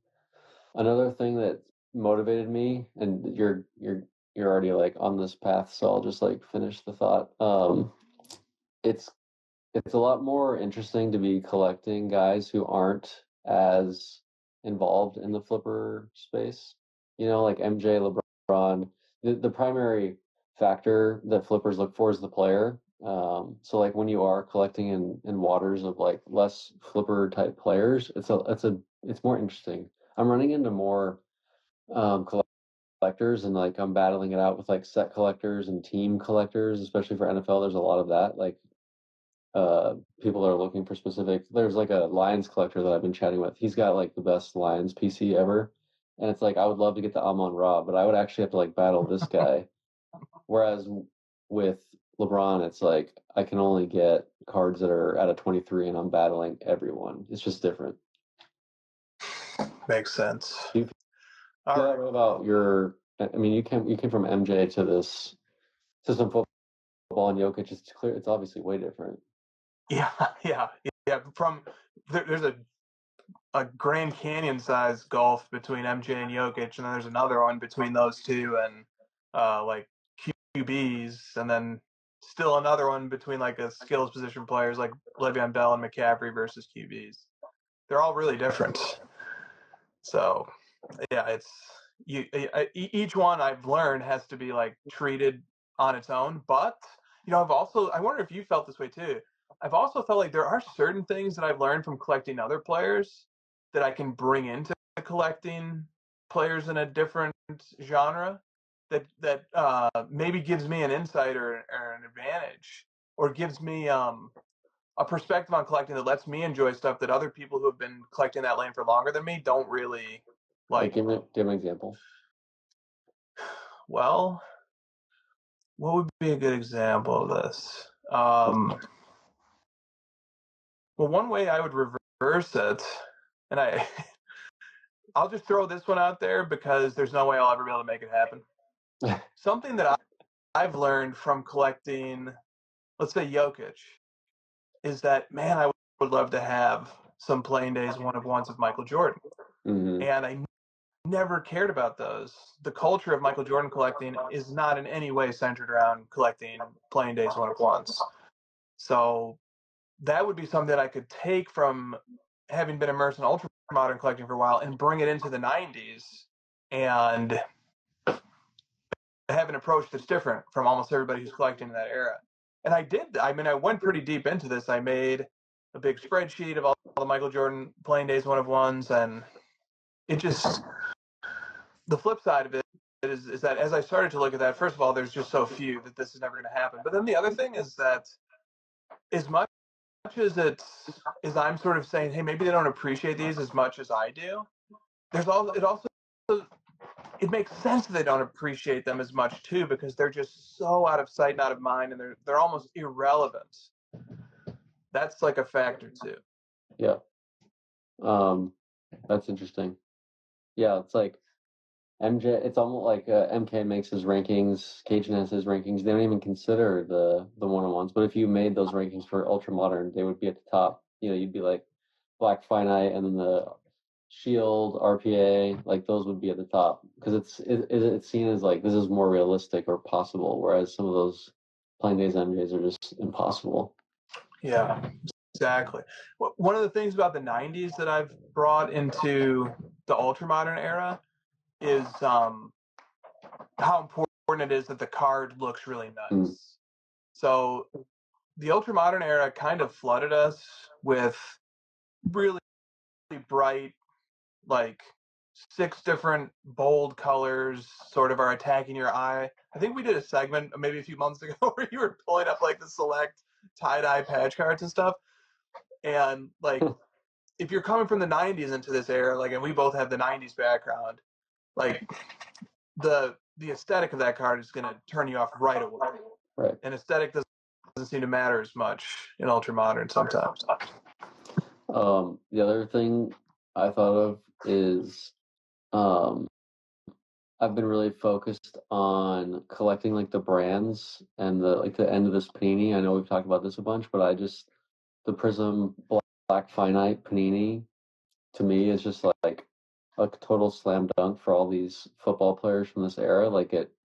another thing that motivated me, and you're already like on this path, so I'll just like finish the thought. It's a lot more interesting to be collecting guys who aren't as involved in the flipper space. You know, like MJ, LeBron. The primary factor that flippers look for is the player. So like when you are collecting in waters of like less flipper type players, it's more interesting. I'm running into more collectors, and like I'm battling it out with like set collectors and team collectors, especially for NFL. There's a lot of that. Like people that are looking for specific. There's like a Lions collector that I've been chatting with. He's got like the best Lions PC ever, and it's like I would love to get the Amon-Ra, but I would actually have to like battle this guy. Whereas with LeBron, it's like I can only get cards that are at a 23, and I'm battling everyone. It's just different. Makes sense. Do you feel that way about your? I mean, you came from MJ to some football, and Jokic. It's clear. It's obviously way different. Yeah. There's a Grand Canyon sized gulf between MJ and Jokic, and then there's another one between those two and like QBs, and then still another one between like a skills position players like Le'Veon Bell and McCaffrey versus QBs. They're all really different. So yeah, it's each one I've learned has to be like treated on its own. But I wonder if you felt this way too. I've also felt like there are certain things that I've learned from collecting other players that I can bring into collecting players in a different genre that maybe gives me an insight or an advantage, or gives me a perspective on collecting that lets me enjoy stuff that other people who have been collecting that lane for longer than me don't really like. Give me an example. Well, what would be a good example of this? Well, one way I would reverse it, and I'll just throw this one out there because there's no way I'll ever be able to make it happen. Something that I've learned from collecting, let's say Jokic, is that, man, I would love to have some playing days 1-of-1s of Michael Jordan. Mm-hmm. And I never cared about those. The culture of Michael Jordan collecting is not in any way centered around collecting playing days 1-of-1s. So that would be something that I could take from having been immersed in ultra modern collecting for a while and bring it into the 90s and have an approach that's different from almost everybody who's collecting in that era. And I went pretty deep into this. I made a big spreadsheet of all the Michael Jordan playing days 1-of-1s, and it just, the flip side of it is that as I started to look at that, first of all, there's just so few that this is never going to happen. But then the other thing is that as much as I'm sort of saying, hey, maybe they don't appreciate these as much as I do, it makes sense that they don't appreciate them as much too, because they're just so out of sight and out of mind, and they're almost irrelevant. That's like a factor too. Yeah. That's interesting. Yeah, it's like MJ. It's almost like MK makes his rankings. Cajun has his rankings. They don't even consider the 1-on-1s. But if you made those rankings for ultra modern, they would be at the top. You'd be like Black Finite, and then the Shield, RPA, like those would be at the top, because it's seen as like this is more realistic or possible, whereas some of those Playing Days MJs are just impossible. Yeah, exactly. One of the things about the 90s that I've brought into the ultra-modern era is how important it is that the card looks really nice. So the ultra-modern era kind of flooded us with really bright, like 6 different bold colors sort of are attacking your eye. I think we did a segment maybe a few months ago where you were pulling up like the select tie-dye patch cards and stuff. And like, if you're coming from the 90s into this era, like, and we both have the 90s background, like the aesthetic of that card is going to turn you off right away. Right. And aesthetic doesn't seem to matter as much in ultra modern sometimes. The other thing I thought of is I've been really focused on collecting like the brands and the end of this Panini. I know we've talked about this a bunch, but the Prism Black Finite Panini to me is just like a total slam dunk for all these football players from this era.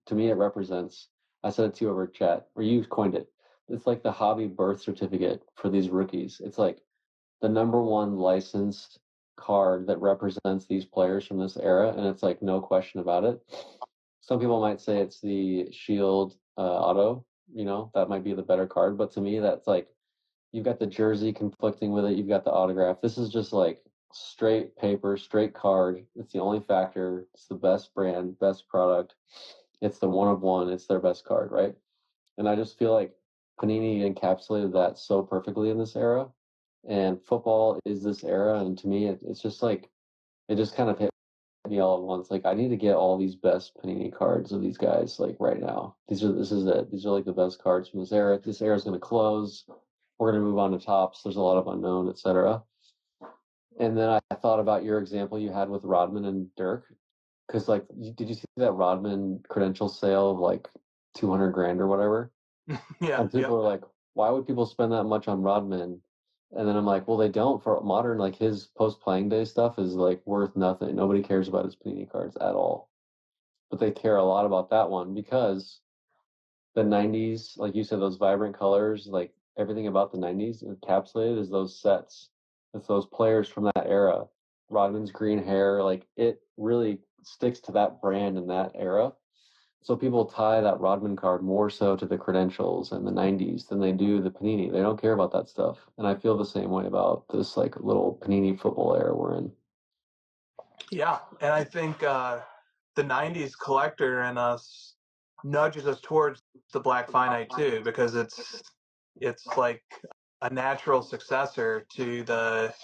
To me, it represents, I said it to you over chat, or you coined it. It's like the hobby birth certificate for these rookies. It's like the number one licensed card that represents these players from this era, and it's like no question about it. Some people might say it's the Shield auto, that might be the better card, but to me, that's like you've got the jersey conflicting with it, you've got the autograph. This is just like straight paper, straight card. It's the only factor. It's the best brand, best product. It's the 1-of-1. It's their best card, right? And I just feel like Panini encapsulated that so perfectly in this era. And football is this era, and to me, it's just like it just kind of hit me all at once. Like I need to get all these best Panini cards of these guys like right now. This is it. These are like the best cards from this era. This era is going to close. We're going to move on to tops. There's a lot of unknown, etc. And then I thought about your example you had with Rodman and Dirk, because like, did you see that Rodman credential sale of like 200 grand or whatever? Yeah. And people are like, why would people spend that much on Rodman? And then I'm like, well, they don't. For modern, like his post-playing day stuff is like worth nothing. Nobody cares about his Panini cards at all. But they care a lot about that one because the 90s, like you said, those vibrant colors, like everything about the 90s encapsulated is those sets. It's those players from that era. Rodman's green hair, like it really sticks to that brand in that era. So people tie that Rodman card more so to the credentials and the 90s than they do the Panini. They don't care about that stuff. And I feel the same way about this like little Panini football era we're in. Yeah, and I think the 90s collector in us nudges us towards the Black Finite too, because it's like a natural successor to the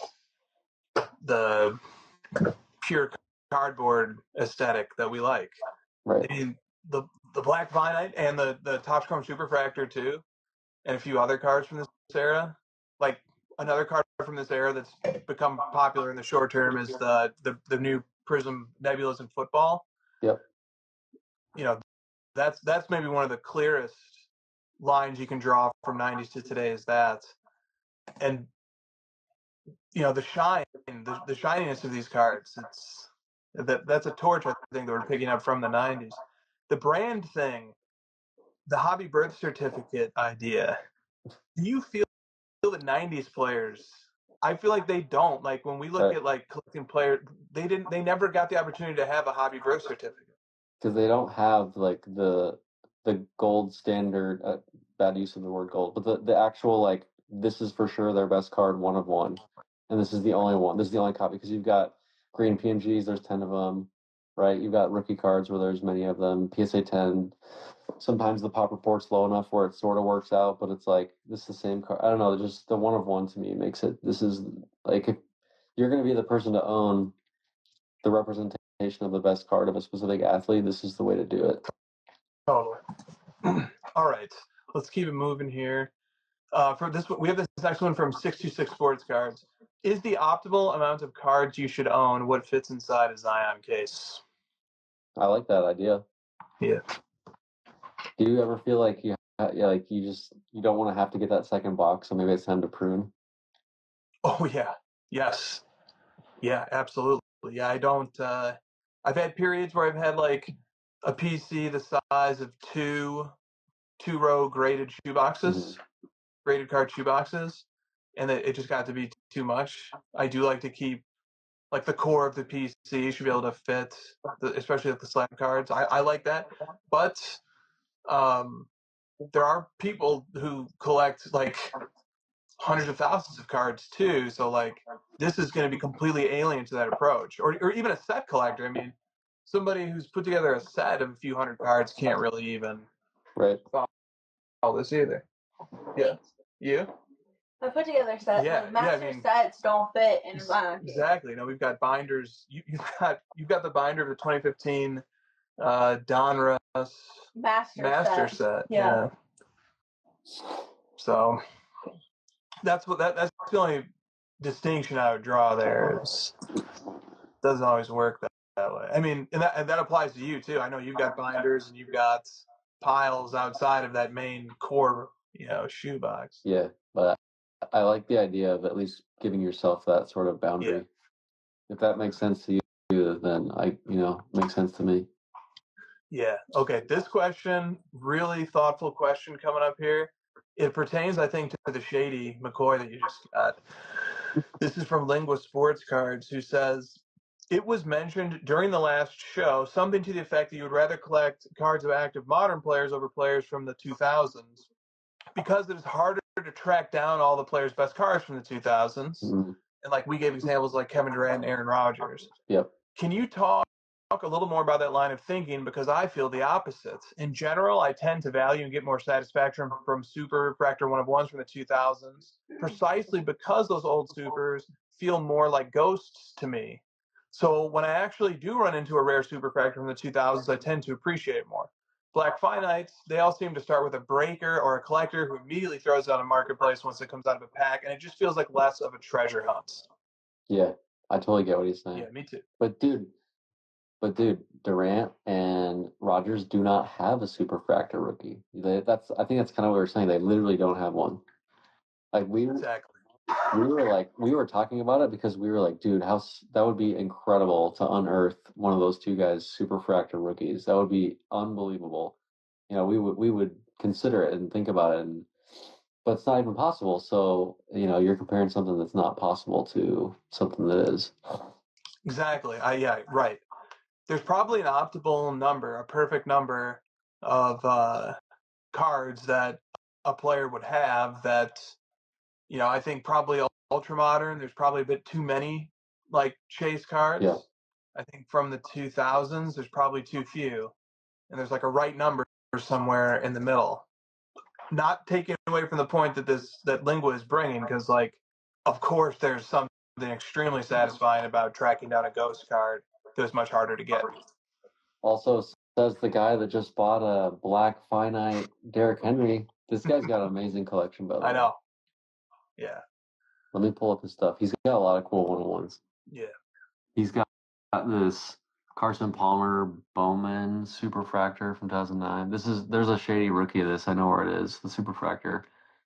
pure cardboard aesthetic that we like. Right. I mean, the Black Finite and the Topps Chrome Superfractor too, and a few other cards from this era. Like another card from this era that's become popular in the short term is the new Prism Nebulas in football. Yep. That's maybe one of the clearest lines you can draw from 90s to today is that. And the shine, the shininess of these cards, that's a torch I think that we're picking up from the 90s. The brand thing, the hobby birth certificate idea. Do you feel the 90s players? I feel like they don't. Like when we look at like collecting players, they never got the opportunity to have a hobby birth certificate. because they don't have like the gold standard. Bad use of the word gold, but the actual like this is for sure their best card, one of one, and this is the only one. This is the only copy because you've got green PMGs. There's 10 of them, right? You've got rookie cards where there's many of them. PSA 10. Sometimes the pop report's low enough where it sort of works out, but it's like this is the same card. I don't know. Just the one of one to me makes it. This is like if you're going to be the person to own the representation of the best card of a specific athlete, this is the way to do it. Totally. All right, let's keep it moving here. For this, we have this next one from 626 Sports Cards. Is the optimal amount of cards you should own what fits inside a Zion case? I like that idea. Yeah. Do you ever feel like you don't want to have to get that second box, so maybe it's time to prune? Oh yeah. Yes. Yeah, absolutely. Yeah, I don't. I've had periods where I've had like a PC the size of two-row graded shoeboxes, graded card shoeboxes, and it just got to be too much. I do like to keep like the core of the PC should be able to fit, especially with the slam cards. I like that, but there are people who collect like hundreds of thousands of cards too. So like this is going to be completely alien to that approach, or even a set collector. I mean, somebody who's put together a set of a few hundred cards can't really even follow this either. Yeah, you. I put together sets. Yeah, like master I mean, sets don't fit in a Zion case. Exactly. No, we've got binders. You've got the binder of the 2015 Donruss master set. Yeah. So that's that's the only distinction I would draw there. Doesn't always work that way. I mean, and that applies to you too. I know you've got binders and you've got piles outside of that main core, shoebox. Yeah, but I like the idea of at least giving yourself that sort of boundary. Yeah. If that makes sense to you, then makes sense to me. Yeah. Okay. This question, really thoughtful question coming up here. It pertains, I think, to the shady McCoy that you just got. This is from Lingua Sports Cards, who says, it was mentioned during the last show something to the effect that you would rather collect cards of active modern players over players from the 2000s because it is harder to track down all the players' best cards from the 2000s. Mm-hmm. And like we gave examples like Kevin Durant and Aaron Rodgers. Yep. Can you talk a little more about that line of thinking? Because I feel the opposite. In general, I tend to value and get more satisfaction from super refractor one-of-ones from the 2000s, precisely because those old supers feel more like ghosts to me. So when I actually do run into a rare super refractor from the 2000s, I tend to appreciate it more. Black Finites, they all seem to start with a breaker or a collector who immediately throws it on a marketplace once it comes out of a pack, and it just feels like less of a treasure hunt. Yeah, I totally get what he's saying. Yeah, me too. But dude, Durant and Rodgers do not have a super refractor rookie. I think that's kind of what we were saying. They literally don't have one. Like Exactly. We were talking about it because we were like, dude, that would be incredible to unearth one of those two guys' super refractor rookies. That would be unbelievable. We would consider it and think about it, but it's not even possible. So, you're comparing something that's not possible to something that is. Exactly. Yeah, right. There's probably an optimal number, a perfect number of cards that a player would have that, I think probably ultra modern. There's probably a bit too many like chase cards. Yeah. I think from the 2000s, there's probably too few. And there's like a right number somewhere in the middle. Not taking away from the point that Lingua is bringing, because like, of course, there's something extremely satisfying about tracking down a ghost card that was much harder to get. Also, says the guy that just bought a black finite Derrick Henry. This guy's got an amazing collection, by the way. I know. Yeah. Let me pull up his stuff. He's got a lot of cool one-on-ones. Yeah. He's got this Carson Palmer Bowman Superfractor from 2009. There's a shady rookie of this. I know where it is. The Superfractor.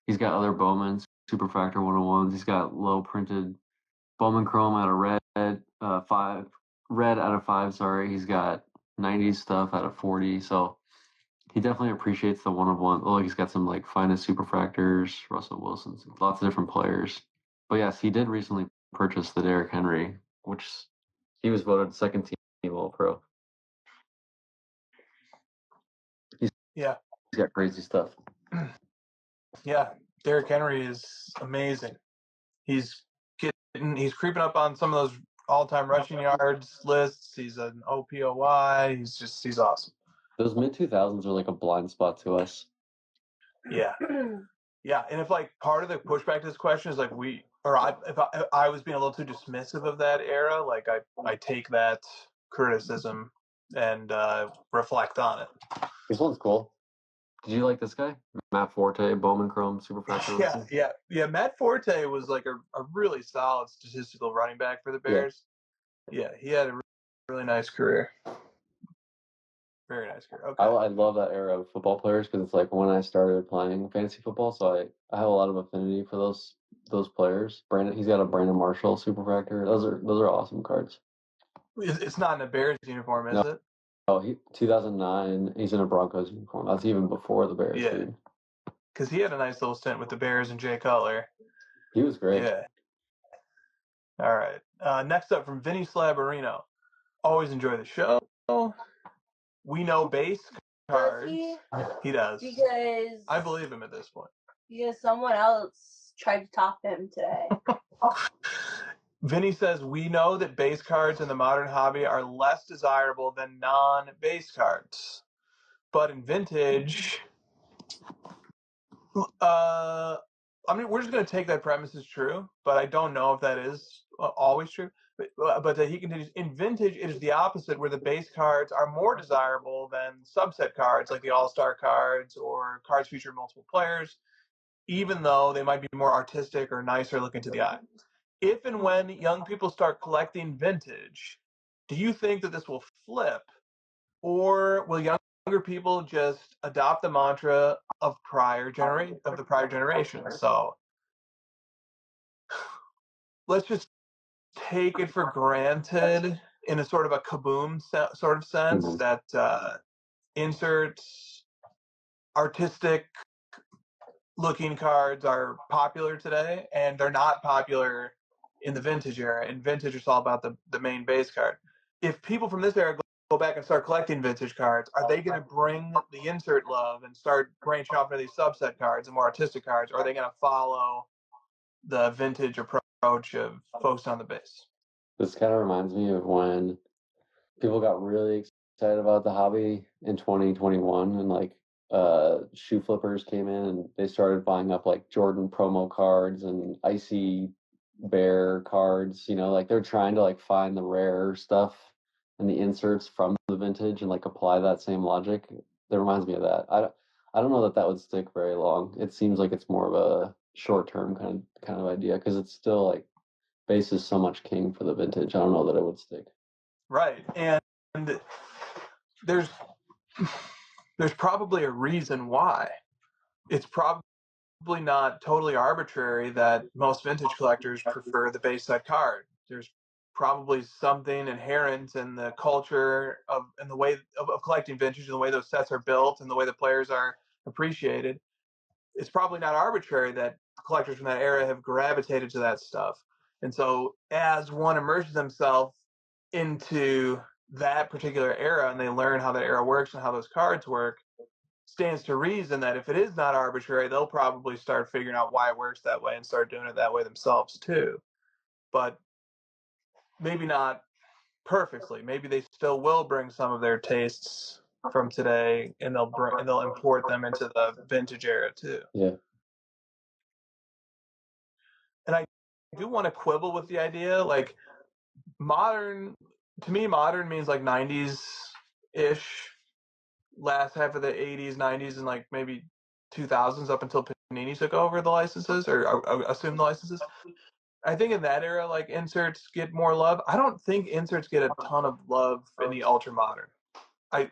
He's got other Bowman Superfractor 101s. He's got low printed Bowman Chrome out of red, red out of 5. Sorry, he's got 90s stuff out of 40. So he definitely appreciates the one-of-one. Oh, he's got some like finest Superfractors, Russell Wilson, lots of different players. But yes, he did recently purchase the Derrick Henry, which he was voted second team All-Pro. Yeah. He's got crazy stuff. Yeah. Derrick Henry is amazing. He's creeping up on some of those all-time rushing yards lists. He's an OPOY. He's awesome. Those mid-2000s are like a blind spot to us. Yeah. Yeah. And if like part of the pushback to this question is like if I was being a little too dismissive of that era, like I take that criticism and reflect on it. This one's cool. Did you like this guy? Matt Forte, Bowman Chrome, Superfractor. Yeah. Matt Forte was like a really solid statistical running back for the Bears. Yeah, he had a really nice career. Very nice career. Okay. I love that era of football players because it's like when I started playing fantasy football, so I have a lot of affinity for those players. He's got a Brandon Marshall Superfractor. Those are awesome cards. It's not in a Bears uniform, is it? Oh, 2009. He's in a Broncos uniform. That's even before the Bears. Yeah, because he had a nice little stint with the Bears and Jay Cutler. He was great. Yeah. All right. Next up from Vinny Slabarino. Always enjoy the show. We know base cards. He does. Because I believe him at this point. Because someone else tried to top him today. Vinny says, we know that base cards in the modern hobby are less desirable than non-base cards. But in vintage, I mean, we're just going to take that premise as true, but I don't know if that is always true. But he continues, in vintage, it is the opposite, where the base cards are more desirable than subset cards like the All-Star cards or cards featuring multiple players, even though they might be more artistic or nicer looking to the eye. If and when young people start collecting vintage, do you think that this will flip, or will younger people just adopt the mantra of the prior generation? So let's just take it for granted in a sort of a kaboom sort of sense that inserts, artistic looking cards are popular today, and they're not popular in the vintage era. In vintage, it's all about the main base card. If people from this era go back and start collecting vintage cards, are they going to bring the insert love and start branching off into these subset cards and more artistic cards, or are they going to follow the vintage approach of focus on the base? This kind of reminds me of when people got really excited about the hobby in 2021 and like shoe flippers came in and they started buying up like Jordan promo cards and Icy Bear cards, like they're trying to like find the rare stuff and the inserts from the vintage and like apply that same logic. That reminds me of that. I don't know that would stick very long. It seems like it's more of a short-term kind of idea because it's still like base is so much king for the vintage. I don't know that it would stick. Right. And there's probably a reason why. It's probably not totally arbitrary that most vintage collectors prefer the base set card. There's probably something inherent in the culture and the way of collecting vintage and the way those sets are built and the way the players are appreciated. It's probably not arbitrary that collectors from that era have gravitated to that stuff. And so as one immerses themselves into that particular era and they learn how that era works and how those cards work, stands to reason that if it is not arbitrary, they'll probably start figuring out why it works that way and start doing it that way themselves too. But maybe not perfectly. Maybe they still will bring some of their tastes from today and they'll import them into the vintage era too. Yeah. And I do want to quibble with the idea, like modern means like 90s-ish, last half of the 80s, 90s, and like maybe 2000s up until Panini took over the licenses or assumed the licenses. I think in that era, like inserts get more love. I don't think inserts get a ton of love in the ultra modern. You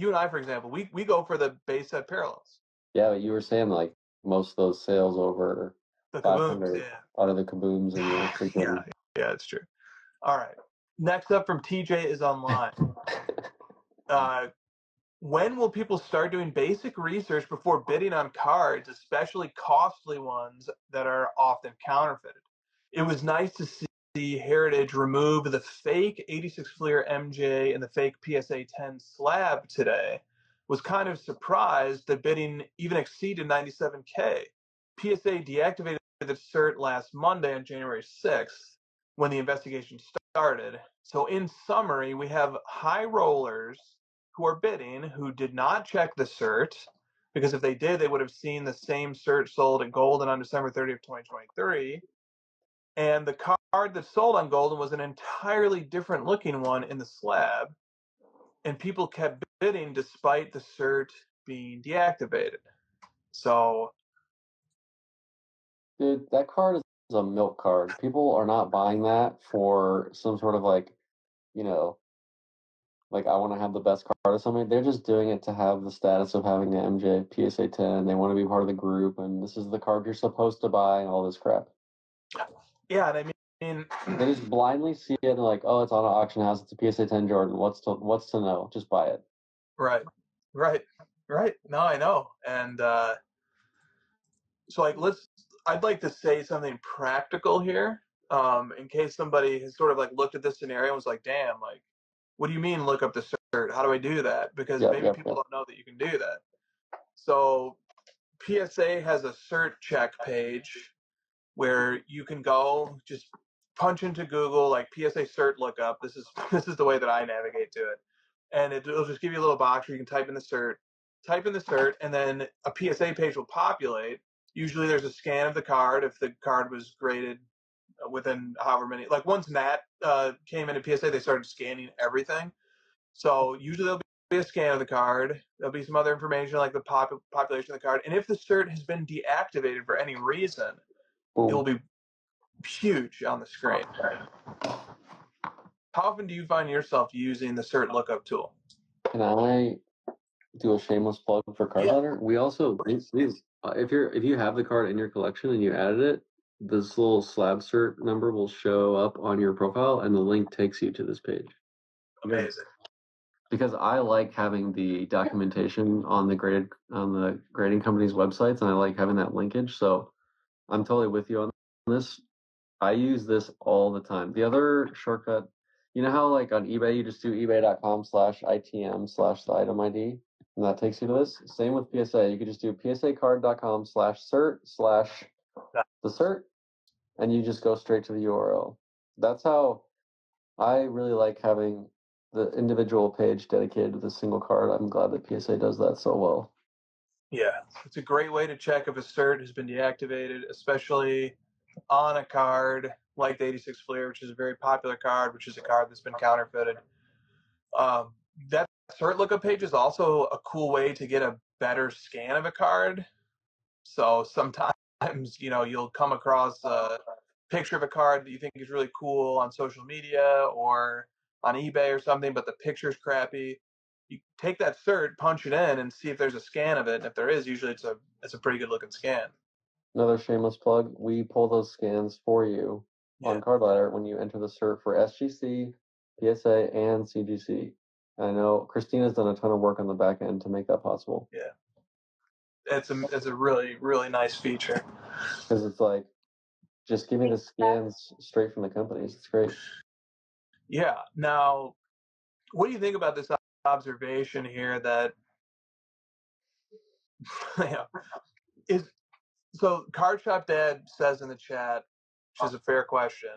and I, for example, we go for the base set parallels. Yeah, but you were saying like most of those sales over the kabooms, out of the kabooms and the freaking... yeah, it's true. All right. Next up from TJ is online. When will people start doing basic research before bidding on cards, especially costly ones that are often counterfeited? It was nice to Heritage remove the fake 86 Fleer MJ and the fake PSA 10 slab today, was kind of surprised that bidding even exceeded 97K. PSA deactivated the cert last Monday on January 6th when the investigation started. So in summary, we have high rollers who are bidding who did not check the cert, because if they did, they would have seen the same cert sold at Golden on December 30th, 2023. And the card that sold on Golden was an entirely different looking one in the slab. And people kept bidding despite the cert being deactivated. So, Dude, that card is a milk card. People are not buying that for some sort of like, you know, like I want to have the best card or something. They're just doing it to have the status of having the MJ PSA 10. They want to be part of the group, and this is the card you're supposed to buy, and all this crap. yeah, and I mean, they just blindly see it and like, oh, it's on an auction house. It's a PSA 10 Jordan. What's to know? Just buy it. Right. No, I know. And so like, I'd like to say something practical here, in case somebody has sort of like looked at this scenario and was like, damn, like, what do you mean look up the cert? How do I do that? Because maybe people don't know that you can do that. So PSA has a cert check page where you can go just punch into Google like PSA cert lookup. This is the way that I navigate to it, and it'll just give you a little box where you can type in the cert, and then a PSA page will populate. Usually there's a scan of the card if the card was graded within however many. Like once Nat came into PSA, they started scanning everything. So usually there'll be a scan of the card. There'll be some other information like the population of the card. And if the cert has been deactivated for any reason, it will be huge on the screen. How often do you find yourself using the cert lookup tool? Can I do a shameless plug for Card Ladder? We also, if you have the card in your collection and you added it, this little slab cert number will show up on your profile, and the link takes you to this page. Amazing. Because I like having the documentation on the grading company's websites, and I like having that linkage. So I'm totally with you on this. I use this all the time. The other shortcut, you know how like on eBay you just do ebay.com/ITM/the item ID, and that takes you to this? Same with PSA. You could just do psacard.com/cert/the cert, and you just go straight to the URL. That's how I really like having the individual page dedicated to the single card. I'm glad that PSA does that so well. Yeah, it's a great way to check if a cert has been deactivated, especially on a card like the 86 Fleer, which is a very popular card, which is a card that's been counterfeited. That cert lookup page is also a cool way to get a better scan of a card. So sometimes, you'll come across a picture of a card that you think is really cool on social media or on eBay or something, but the picture's crappy. You take that cert, punch it in, and see if there's a scan of it. And if there is, usually it's a pretty good looking scan. Another shameless plug: we pull those scans for you on Card Ladder when you enter the cert for SGC, PSA, and CGC. I know Christina's done a ton of work on the back end to make that possible. Yeah, it's a really, really nice feature. Because it's like, just give me the scans straight from the companies. It's great. Yeah. Now, what do you think about this observation here that so Card Shop Dad says in the chat, which is a fair question,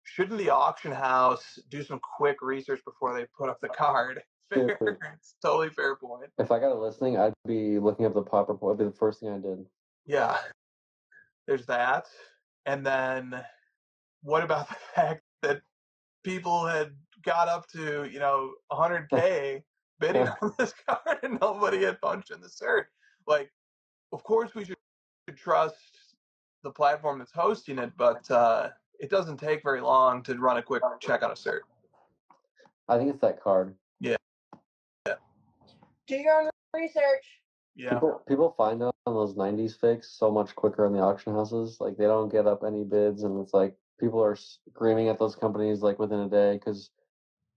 shouldn't the auction house do some quick research before they put up the card? Fair. It's totally fair point. If I got a listing, I'd be looking up the pop report. That'd be the first thing I did. Yeah. There's that. And then what about the fact that people had got up to, 100K bidding on this card and nobody had punched in the cert? Like, of course we should trust the platform that's hosting it, but it doesn't take very long to run a quick check on a cert. I think it's that card. Yeah. Do your own research. Yeah. People find out on those 90s fakes so much quicker in the auction houses. Like, they don't get up any bids, and it's like people are screaming at those companies like within a day because,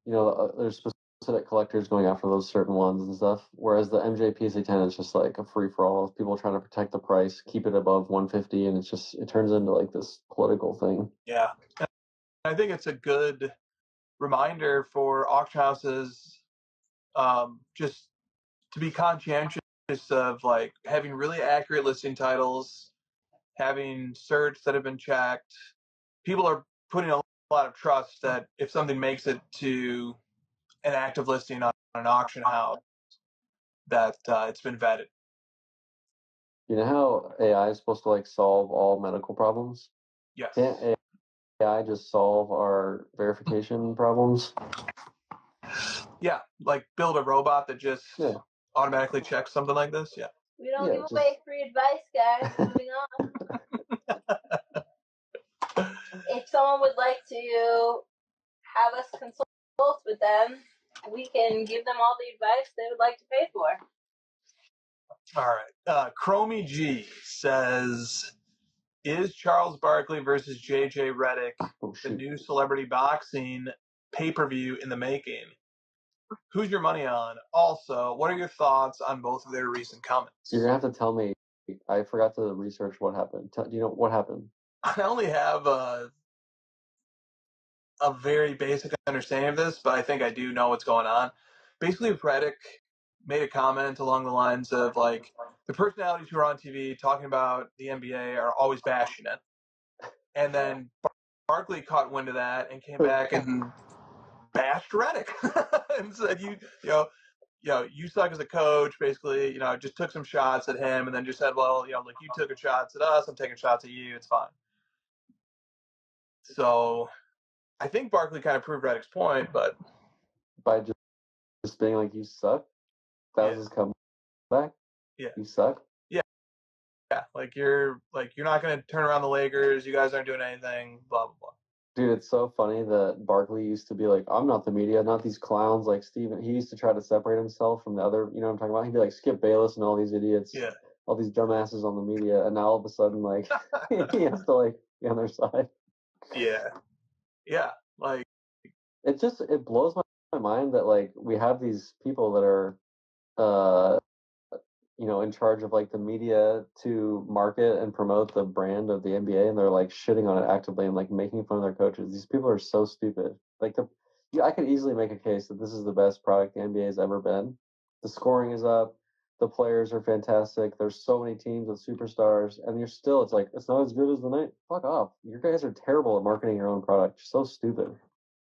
there's specific collectors going after those certain ones and stuff. Whereas the MJ PSA 10 is just like a free for all of people trying to protect the price, keep it above 150, and it turns into like this political thing. Yeah. I think it's a good reminder for auction houses just to be conscientious of like having really accurate listing titles, having certs that have been checked. People are putting a lot of trust that if something makes it to an active listing on an auction house, that it's been vetted. You know how AI is supposed to like solve all medical problems? Yes. Can't AI just solve our verification problems? Yeah, like build a robot that just Yeah. automatically checks something like this. Yeah. We don't give away free advice, guys. Moving on. If someone would like to have us consult with them, we can give them all the advice they would like to pay for. All right. Chromie G says, is Charles Barkley versus JJ Redick the new celebrity boxing pay-per-view in the making? Who's your money on? Also, what are your thoughts on both of their recent comments? You're going to have to tell me. I forgot to research what happened. Do you know what happened? I only have a very basic understanding of this, but I think I do know what's going on. Basically, Redick made a comment along the lines of like, the personalities who are on TV talking about the NBA are always bashing it. And then Barkley caught wind of that and came back and bashed Redick and said, you suck as a coach, basically, just took some shots at him and then just said, well, like you took shots at us, I'm taking shots at you, it's fine. So I think Barkley kind of proved Redick's point, but by just being like, you suck? That was his comeback? Yeah. You suck? Yeah, like you're not going to turn around the Lakers, you guys aren't doing anything, blah, blah, blah. Dude, it's so funny that Barkley used to be like, I'm not the media, not these clowns like Steven. He used to try to separate himself from the other, you know what I'm talking about? He'd be like Skip Bayless and all these idiots, all these dumbasses on the media, and now all of a sudden, like, he has to, like, be on their side. Yeah, like... It blows my mind that, like, we have these people that are, in charge of like the media to market and promote the brand of the NBA, and they're like shitting on it actively and like making fun of their coaches. These people are so stupid. Like I could easily make a case that this is the best product the NBA has ever been. The scoring is up, the players are fantastic. There's so many teams with superstars, and it's like it's not as good as the night. Fuck off! You guys are terrible at marketing your own product. You're so stupid.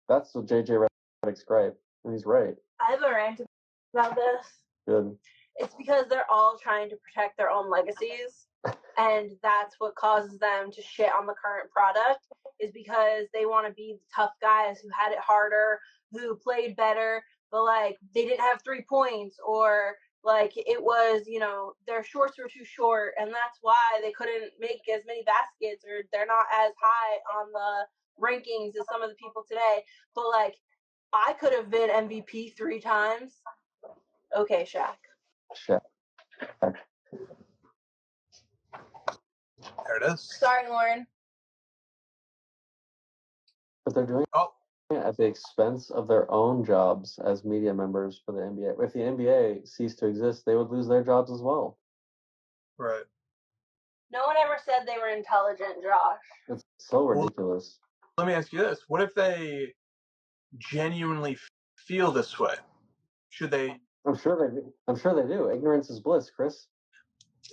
That's what JJ Redick's gripe, and he's right. I have a rant about this. Good. It's because they're all trying to protect their own legacies, and that's what causes them to shit on the current product, is because they want to be the tough guys who had it harder, who played better, but like they didn't have 3 points, or like it was, their shorts were too short, and that's why they couldn't make as many baskets, or they're not as high on the rankings as some of the people today. But like, I could have been MVP 3 times. Okay, Shaq. There it is. Sorry, Lauren. But they're doing it at the expense of their own jobs as media members for the NBA. If the NBA ceased to exist, they would lose their jobs as well. Right. No one ever said they were intelligent, Josh. It's so ridiculous. Let me ask you this. What if they genuinely feel this way? Should they... I'm sure they do. Ignorance is bliss, Chris.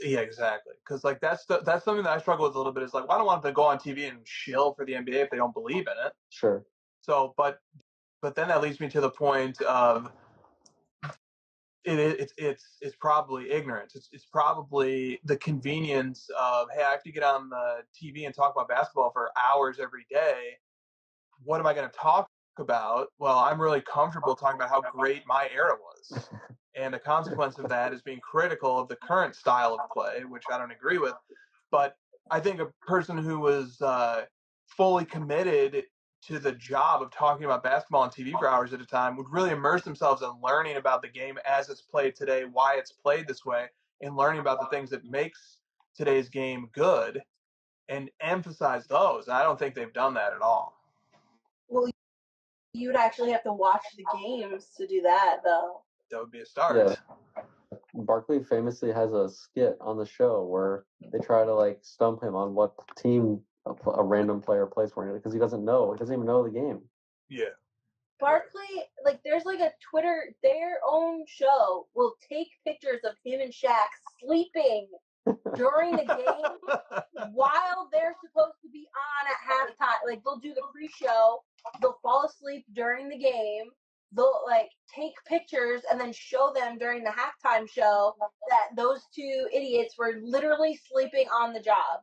Yeah, exactly. Because like that's something that I struggle with a little bit. Is like, well, I don't want them to go on TV and shill for the NBA if they don't believe in it. Sure. So, but then that leads me to the point of it's probably ignorance. It's probably the convenience of, hey, I have to get on the TV and talk about basketball for hours every day. What am I going to talk about? Well, I'm really comfortable talking about how great my era was. And the consequence of that is being critical of the current style of play, which I don't agree with. But I think a person who was fully committed to the job of talking about basketball on TV for hours at a time would really immerse themselves in learning about the game as it's played today, why it's played this way, and learning about the things that makes today's game good, and emphasize those. And I don't think they've done that at all. Well, you would actually have to watch the games to do that, though. That would be a start. Yeah. Barkley famously has a skit on the show where they try to like stump him on what team a random player plays for him because he doesn't know. He doesn't even know the game. Yeah. Barkley, like, there's like a Twitter, their own show will take pictures of him and Shaq sleeping during the game while they're supposed to be on at halftime. Like, they'll do the pre-show, they'll fall asleep during the game, they'll, like, take pictures and then show them during the halftime show that those two idiots were literally sleeping on the job.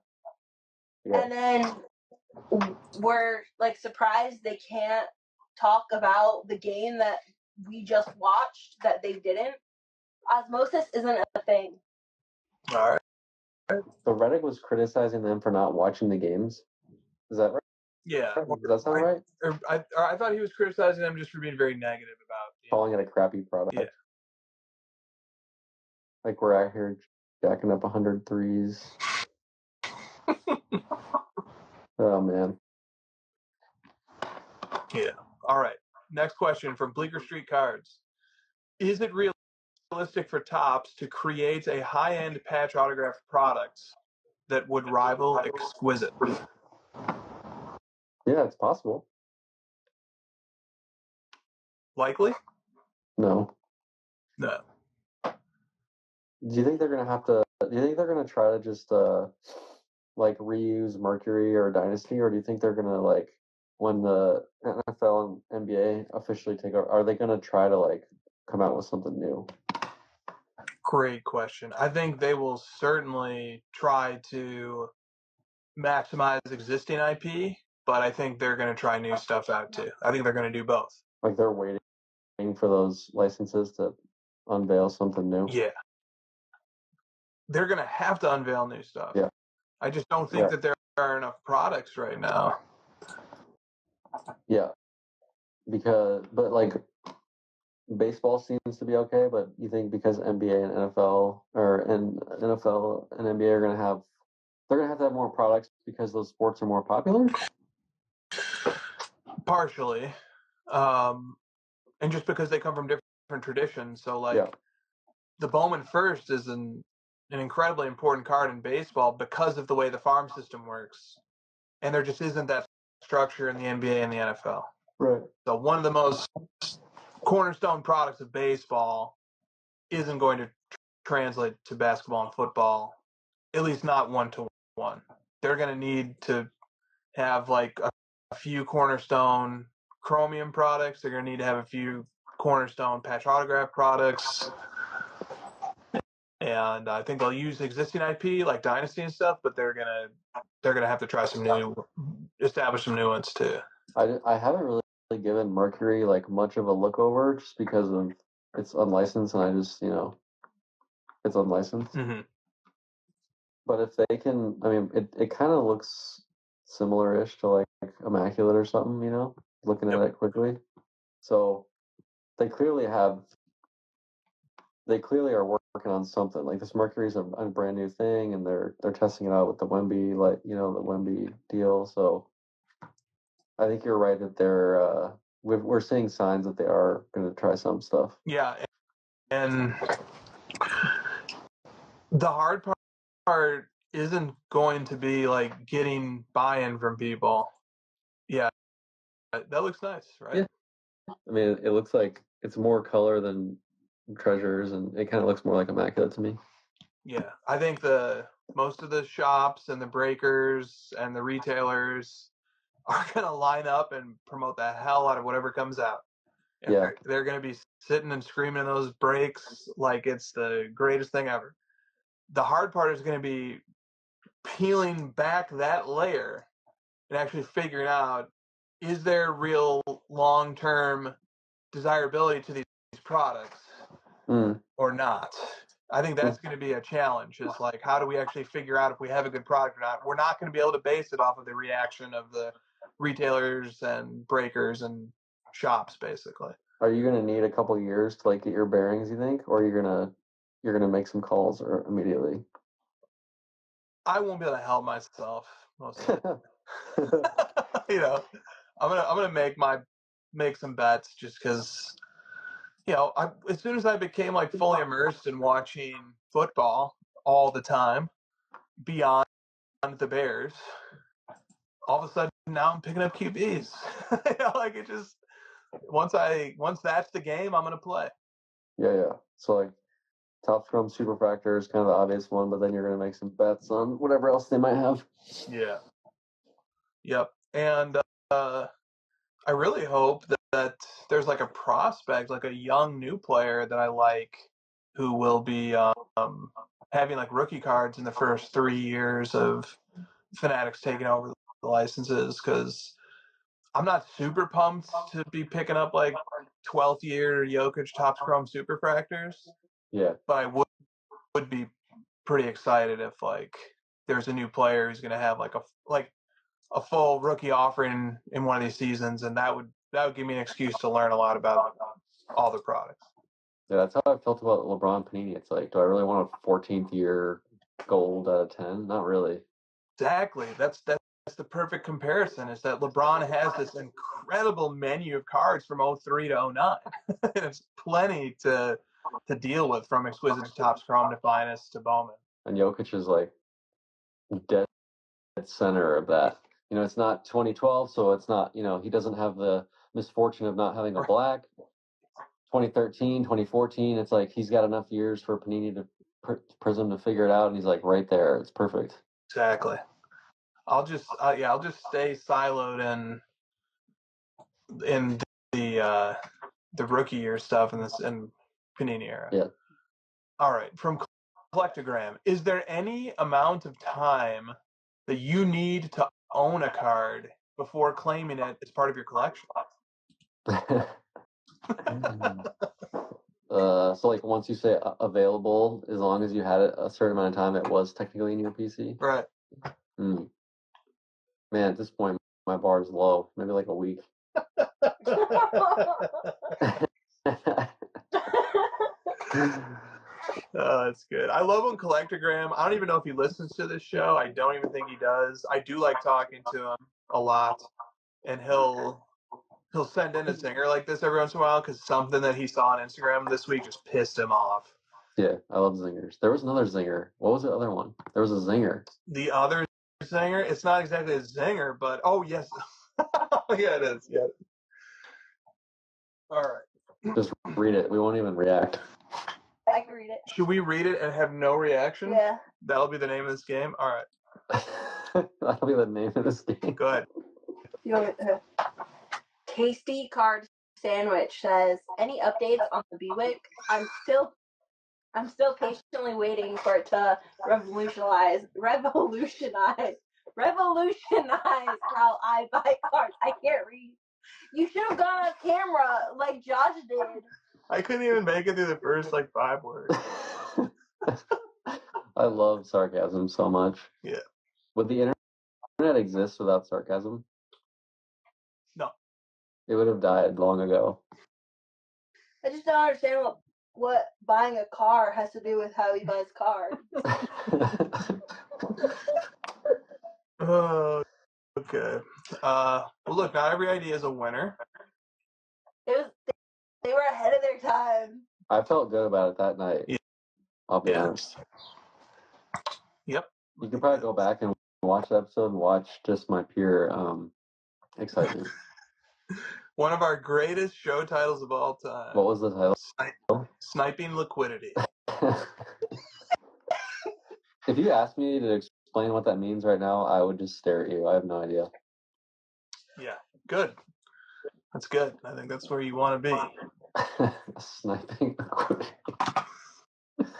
Yeah. And then we're, like, surprised they can't talk about the game that we just watched that they didn't. Osmosis isn't a thing. All right. So Reddick was criticizing them for not watching the games. Is that right? Yeah. Does that sound right? I thought he was criticizing them just for being very negative about calling it a crappy product. Yeah. Like we're out here jacking up 100 threes. Oh man. Yeah. All right. Next question from Bleecker Street Cards. Is it realistic for Topps to create a high-end patch autograph product that would rival Exquisite? Yeah, it's possible. Likely? No. No. Do you think they're gonna have to? Do you think they're gonna try to just like reuse Mercury or Dynasty, or do you think they're gonna like when the NFL and NBA officially take over? Are they gonna try to like come out with something new? Great question. I think they will certainly try to maximize existing IP, but I think they're going to try new stuff out too. I think they're going to do both. Like they're waiting for those licenses to unveil something new. Yeah. They're going to have to unveil new stuff. Yeah. I just don't think that there are enough products right now. Yeah. But like baseball seems to be okay, but you think because NBA and NFL and NFL and NBA are going to have to have more products because those sports are more popular? Partially. And just because they come from different traditions. So like the Bowman First is an incredibly important card in baseball because of the way the farm system works. And there just isn't that structure in the NBA and the NFL. Right. So one of the most cornerstone products of baseball isn't going to translate to basketball and football, at least not one-to-one. They're going to need to have like a few cornerstone chromium products. They're going to need to have a few cornerstone patch autograph products. And I think they'll use existing IP like Dynasty and stuff, but they're gonna have to try establish some new ones too. I haven't really given Mercury like much of a look over just because of it's unlicensed and I just it's unlicensed. Mm-hmm. But if they can, I mean, it kind of looks similar-ish to like Immaculate or something, looking at it quickly. So they clearly are working on something. Like this Mercury's a brand new thing, and they're testing it out with the Wemby, the Wemby deal. So I think you're right that we're seeing signs that they are going to try some stuff. Yeah, and the hard part isn't going to be like getting buy-in from people. Yeah, that looks nice, right? Yeah. I mean, it looks like it's more color than Treasures, and it kind of looks more like Immaculate to me. Yeah, I think most of the shops and the breakers and the retailers are going to line up and promote the hell out of whatever comes out. And they're going to be sitting and screaming in those breaks like it's the greatest thing ever. The hard part is going to be peeling back that layer and actually figuring out, is there real long-term desirability to these products or not? I think that's going to be a challenge, is like, how do we actually figure out if we have a good product or not? We're not going to be able to base it off of the reaction of the retailers and breakers and shops, basically. Are you going to need a couple years to like get your bearings, you think, or you're gonna make some calls or immediately? I won't be able to help myself most of it. I'm gonna make some bets just because as soon as I became like fully immersed in watching football all the time beyond the Bears, all of a sudden now I'm picking up QBs. Like it just once that's the game, I'm gonna play. Yeah. So like Top Scrum Superfractor is kind of the obvious one, but then you're gonna make some bets on whatever else they might have. Yeah. Yep. And I really hope that there's like a prospect, like a young new player that I like, who will be having like rookie cards in the first 3 years of Fanatics taking over the licenses, because I'm not super pumped to be picking up like 12th year Jokic Top Chrome Superfractors. Yeah. But I would be pretty excited if like there's a new player who's gonna have like a full rookie offering in one of these seasons, and that would give me an excuse to learn a lot about all the products. Yeah, that's how I felt about LeBron Panini. It's like, do I really want a 14th year gold out of 10? Not really. Exactly. That's the perfect comparison, is that LeBron has this incredible menu of cards from 03 to 09. It's plenty to deal with, from exquisite to Topps Chrome to finest to Bowman. And Jokic is like dead center of that. You know, it's not 2012, so it's not, you know, he doesn't have the misfortune of not having a black. 2013, 2014, it's like he's got enough years for Panini to Prism to figure it out, and he's like right there. It's perfect. Exactly. I'll just stay siloed in the rookie year stuff in this in Panini era. Yeah. All right. From Collectogram, is there any amount of time that you need to own a card before claiming it as part of your collection? So like once you say available, as long as you had it a certain amount of time, it was technically in your PC. Right. Man, at this point, my bar is low. Maybe like a week. Oh, that's good. I love when Collectogram. I don't even know if he listens to this show. I don't even think he does. I do like talking to him a lot, and he'll send in a zinger like this every once in a while, because something that he saw on Instagram this week just pissed him off. Yeah, I love zingers. There was another zinger. What was the other one? There was a zinger. The other zinger? It's not exactly a zinger, but oh yes. Yeah, it is. Yeah. All right. Just read it. We won't even react. I can read it. Should we read it and have no reaction? Yeah. That'll be the name of this game? All right. That'll be the name of this game. Go ahead. You want me Tasty Card Sandwich says, any updates on the Bewick? I'm still patiently waiting for it to revolutionize how I buy cards. I can't read. You should have gone on camera like Josh did. I couldn't even make it through the first 5 words. I love sarcasm so much. Yeah. Would the internet exist without sarcasm? No. It would have died long ago. I just don't understand what buying a car has to do with how he buys cards. Oh, okay. Well, look, not every idea is a winner. They were ahead of their time. I felt good about it that night. Yeah. I'll be honest. Yep. You can probably go back and watch the episode and watch just my pure excitement. One of our greatest show titles of all time. What was the title? Sniping Liquidity. If you asked me to explain what that means right now, I would just stare at you. I have no idea. Yeah, good. That's good. I think that's where you want to be. Sniping liquidity.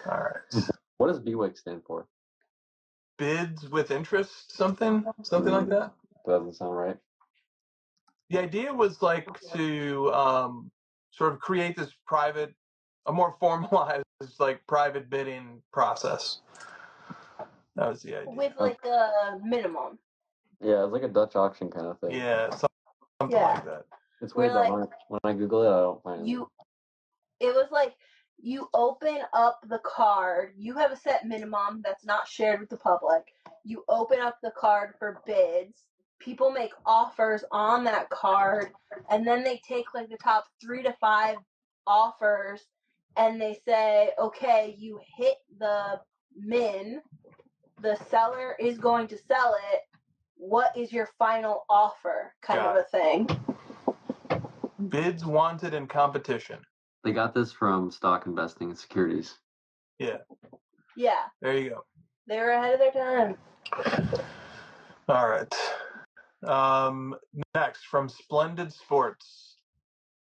All right. What does BWIC stand for? Bids with interest, something like that. Doesn't sound right. The idea was to sort of create this a more formalized private bidding process. That was the idea. With a minimum. Yeah, it's like a Dutch auction kind of thing. Yeah, something like that. It's weird that when I Google it, I don't find it. It was like you open up the card. You have a set minimum that's not shared with the public. You open up the card for bids. People make offers on that card, and then they take the top 3 to 5 offers, and they say, okay, you hit the min. The seller is going to sell it. what is your final offer kind of a thing. Bids wanted in competition. They got this from stock investing and securities. Yeah. Yeah. There you go. They were ahead of their time. All right. Next, from Splendid Sports.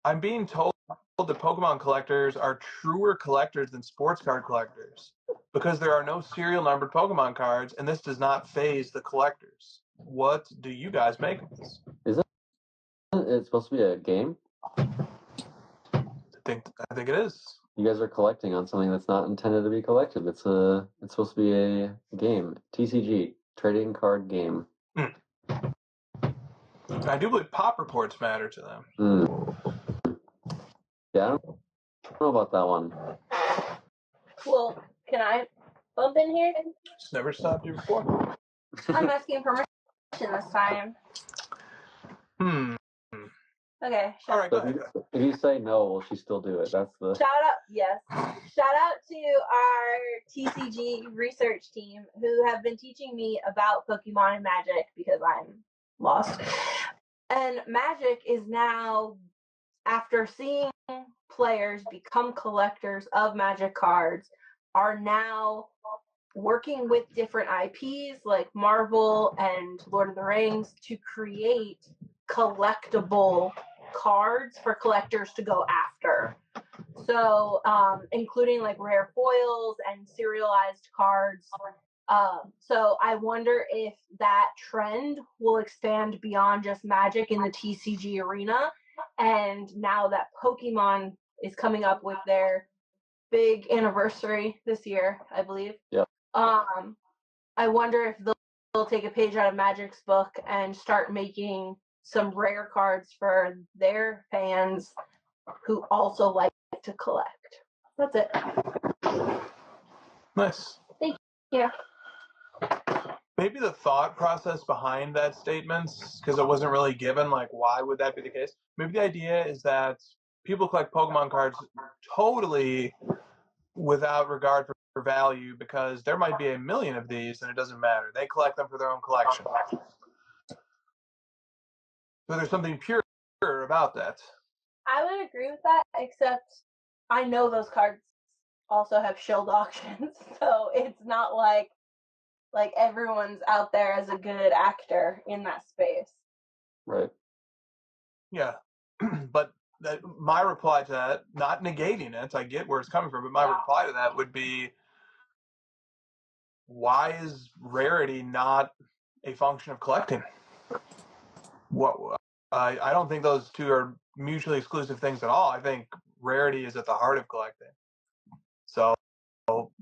I'm being told that Pokemon collectors are truer collectors than sports card collectors because there are no serial numbered Pokemon cards, and this does not phase the collectors. What do you guys make of this? Isn't it supposed to be a game? I think it is. You guys are collecting on something that's not intended to be collected. It's supposed to be a game. TCG, trading card game. I do believe pop reports matter to them. Yeah, I don't know about that one. Well, can I bump in here? Just never stopped you before. I'm asking permission this time. Okay. All right, go ahead. If you say no, will she still do it? That's the... Shout out, yes. Shout out to our TCG research team who have been teaching me about Pokemon and Magic because I'm lost. And Magic is now, after seeing players become collectors of Magic cards, are now working with different IPs like Marvel and Lord of the Rings to create collectible cards for collectors to go after. So, including like rare foils and serialized cards. So I wonder if that trend will expand beyond just Magic in the TCG arena. And now that Pokemon is coming up with their big anniversary this year, I believe. Yep. I wonder if they'll take a page out of Magic's book and start making some rare cards for their fans who also like to collect. That's it. Nice. Thank you. Maybe the thought process behind that statement, because it wasn't really given, like, why would that be the case? Maybe the idea is that people collect Pokemon cards totally without regard for value because there might be a million of these and it doesn't matter. They collect them for their own collection. So there's something pure about that. I would agree with that, except I know those cards also have shilled auctions, so it's not like everyone's out there as a good actor in that space. Right. Yeah. But my reply to that, not negating it, I get where it's coming from, but my reply to that would be, why is rarity not a function of collecting? I don't think those two are mutually exclusive things at all. I think rarity is at the heart of collecting. So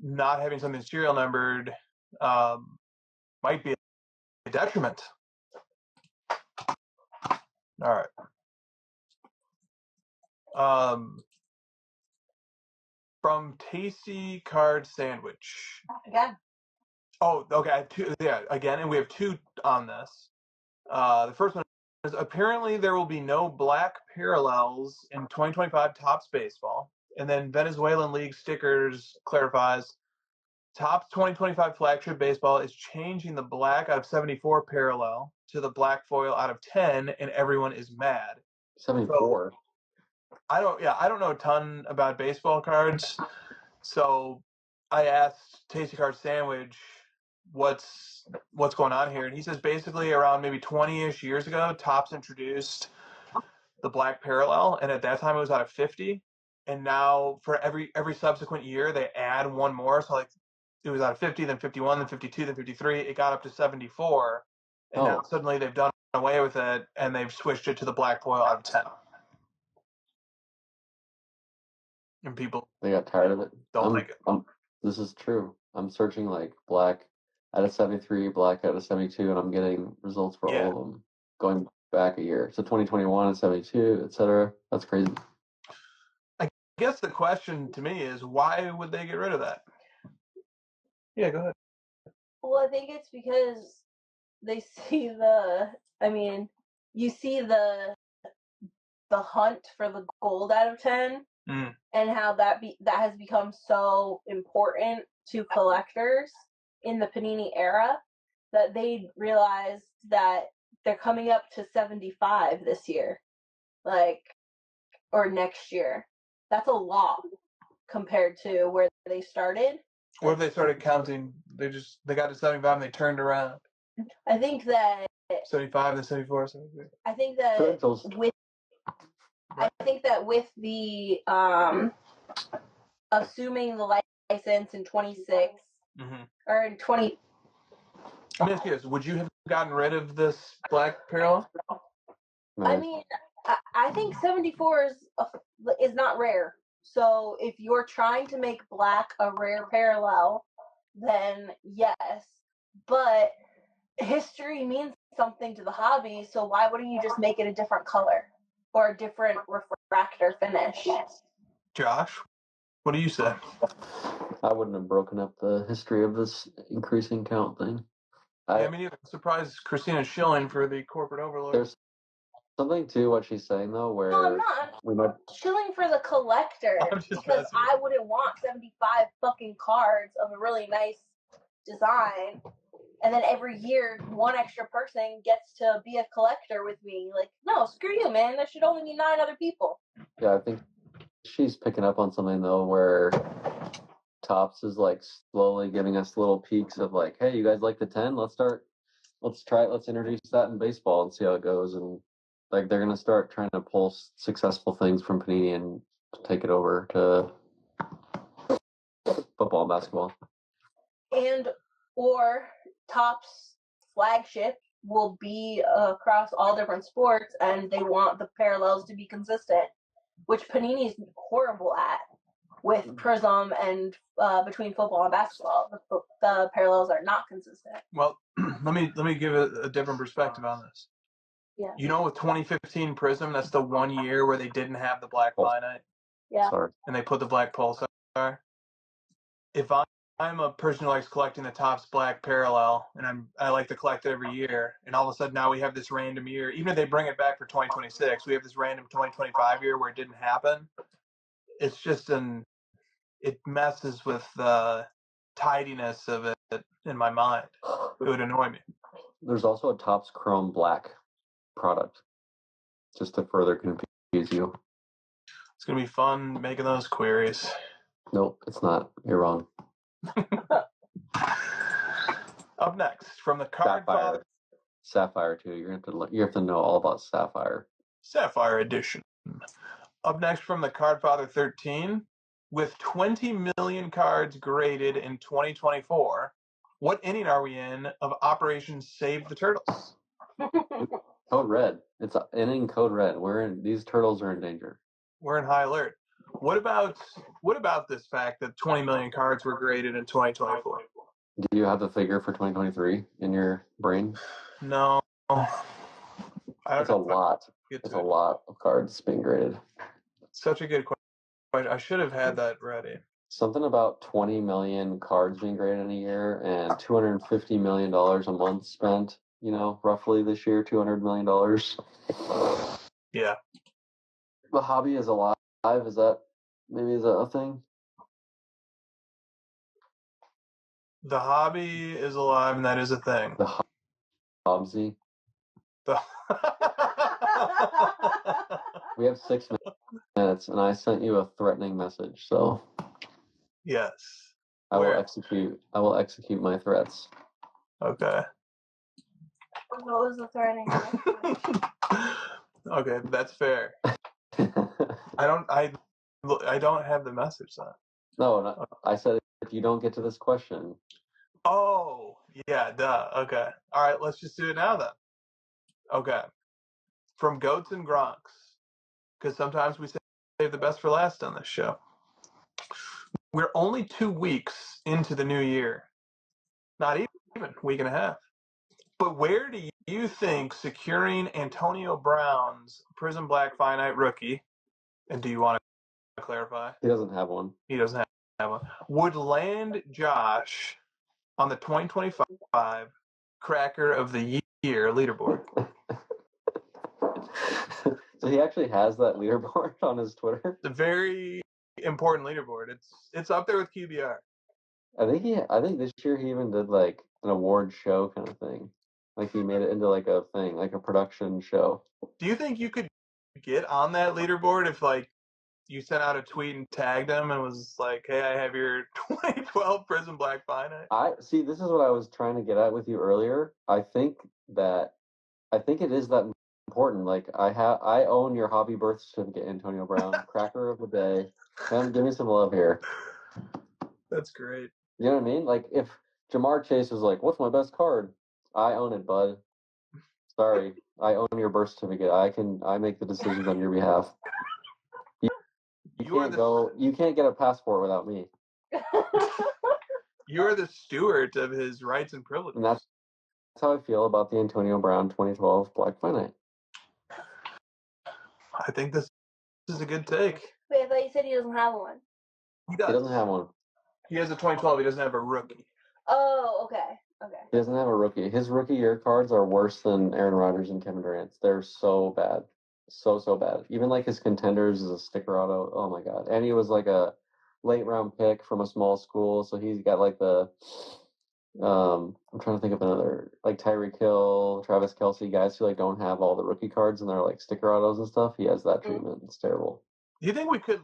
not having something serial numbered might be a detriment. All right. From Tasty Card Sandwich. Again. Oh, okay. I have two. Yeah, again, and we have two on this. The first one is apparently there will be no black parallels in 2025 Topps baseball. And then Venezuelan League Stickers clarifies Topps 2025 flagship baseball is changing the black out of 74 parallel to the black foil out of 10, and everyone is mad. 74. So, I don't know a ton about baseball cards, so I asked Tasty Card Sandwich what's going on here, and he says basically around maybe 20-ish years ago, Topps introduced the black parallel, and at that time it was out of 50, and now for every subsequent year they add one more, so like it was out of 50, then 51, then 52, then 53, it got up to 74, and now suddenly they've done away with it, and they've switched it to the black foil out of 10. And people, they got tired of it. Don't like it. This is true. I'm searching like black out of 73, black out of 72, and I'm getting results for all of them going back a year. So 2021 and 72, etc. That's crazy. I guess the question to me is, why would they get rid of that? Yeah, go ahead. Well, I think it's because they see you see the hunt for the gold out of 10. And how that has become so important to collectors in the Panini era that they realized that they're coming up to 75 this year, or next year. That's a lot compared to where they started. What if they started counting? They got to 75 and they turned around. I think that 75 to 74, 73. I think that with the assuming the license in 26 or in 20. Let me ask you this: would you have gotten rid of this black parallel? I mean, I think 74 is not rare. So if you're trying to make black a rare parallel, then yes. But history means something to the hobby, so why wouldn't you just make it a different color or a different refractor finish? Josh, what do you say? I wouldn't have broken up the history of this increasing count thing. I mean, I'm surprised Christina's shilling for the corporate overlord. There's something to what she's saying, though, where no, I'm not. Shilling for the collector because I wouldn't want 75 fucking cards of a really nice design, and then every year one extra person gets to be a collector with me. Like, no, screw you, man. There should only be 9 other people. Yeah, I think she's picking up on something, though, where Topps is like slowly giving us little peaks of like, hey, you guys like the 10? Let's introduce that in baseball and see how it goes. And like they're gonna start trying to pull successful things from Panini and take it over to football and basketball. Or Topps flagship will be across all different sports, and they want the parallels to be consistent, which Panini is horrible at. With Prism and between football and basketball, the parallels are not consistent. Well, let me give a different perspective on this. Yeah. You know, with 2015 Prism, that's the one year where they didn't have the black finite. Yeah. Sorry. And they put the black pulsar. If I'm a person who likes collecting the Topps black parallel, and I like to collect it every year, and all of a sudden now we have this random year, even if they bring it back for 2026, we have this random 2025 year where it didn't happen. It's just it messes with the tidiness of it in my mind. It would annoy me. There's also a Topps Chrome Black product, just to further confuse you. It's going to be fun making those queries. Nope, it's not. You're wrong. Up next, from the card father. Sapphire, too. You have to know all about Sapphire. Sapphire edition. Up next, from the Card Father 13. With 20 million cards graded in 2024, what inning are we in of Operation Save the Turtles? Code Red. It's inning Code Red. These turtles are in danger. We're in high alert. What about this fact that 20 million cards were graded in 2024? Do you have the figure for 2023 in your brain? No. It's a lot. It's a lot of cards being graded. Such a good question. I should have had that ready. Something about 20 million cards being graded in a year and $250 million a month spent, roughly this year, $200 million. Yeah. The hobby is alive. Is that a thing? The hobby is alive, and that is a thing. The Hobbsy. We have 6 minutes, and I sent you a threatening message, so yes. I will execute my threats. Okay. What was the threatening message? Okay, that's fair. I don't have the message then. No, I said if you don't get to this question. Oh, yeah, duh. Okay. All right, let's just do it now then. Okay. From Goats and Gronks, because sometimes we save the best for last on this show. We're only 2 weeks into the new year. Not even a week and a half. But where do you think securing Antonio Brown's Prism Black Finite rookie, and do you want to clarify? He doesn't have one. He doesn't have one. Would land Josh on the 2025 Cracker of the Year leaderboard? So he actually has that leaderboard on his Twitter? It's a very important leaderboard. It's up there with QBR. I think this year he even did like an award show kind of thing. Like he made it into like a thing, like a production show. Do you think you could get on that leaderboard if like you sent out a tweet and tagged him and was like, "Hey, I have your 2012 Prison Black Finite." I see. This is what I was trying to get at with you earlier. I think it is that important. Like I own your hobby birth certificate, Antonio Brown, cracker of the day. Man, give me some love here. That's great. You know what I mean? Like if Jamar Chase was like, "What's my best card?" I own it, bud. Sorry, I own your birth certificate. I make the decisions on your behalf. You can't get a passport without me. You're the steward of his rights and privileges. And that's how I feel about the Antonio Brown 2012 Black Finite. I think this is a good take. Wait, I thought you said he doesn't have one. He does. He doesn't have one. He has a 2012. He doesn't have a rookie. Oh, okay. He doesn't have a rookie. His rookie year cards are worse than Aaron Rodgers and Kevin Durant's. They're so bad. So bad. Even like his contenders is a sticker auto. Oh my god. And he was like a late round pick from a small school, so he's got like the I'm trying to think of another, like Tyreek Hill, Travis Kelce, guys who like don't have all the rookie cards and they're like sticker autos and stuff. He has that treatment. It's terrible. Do you think we could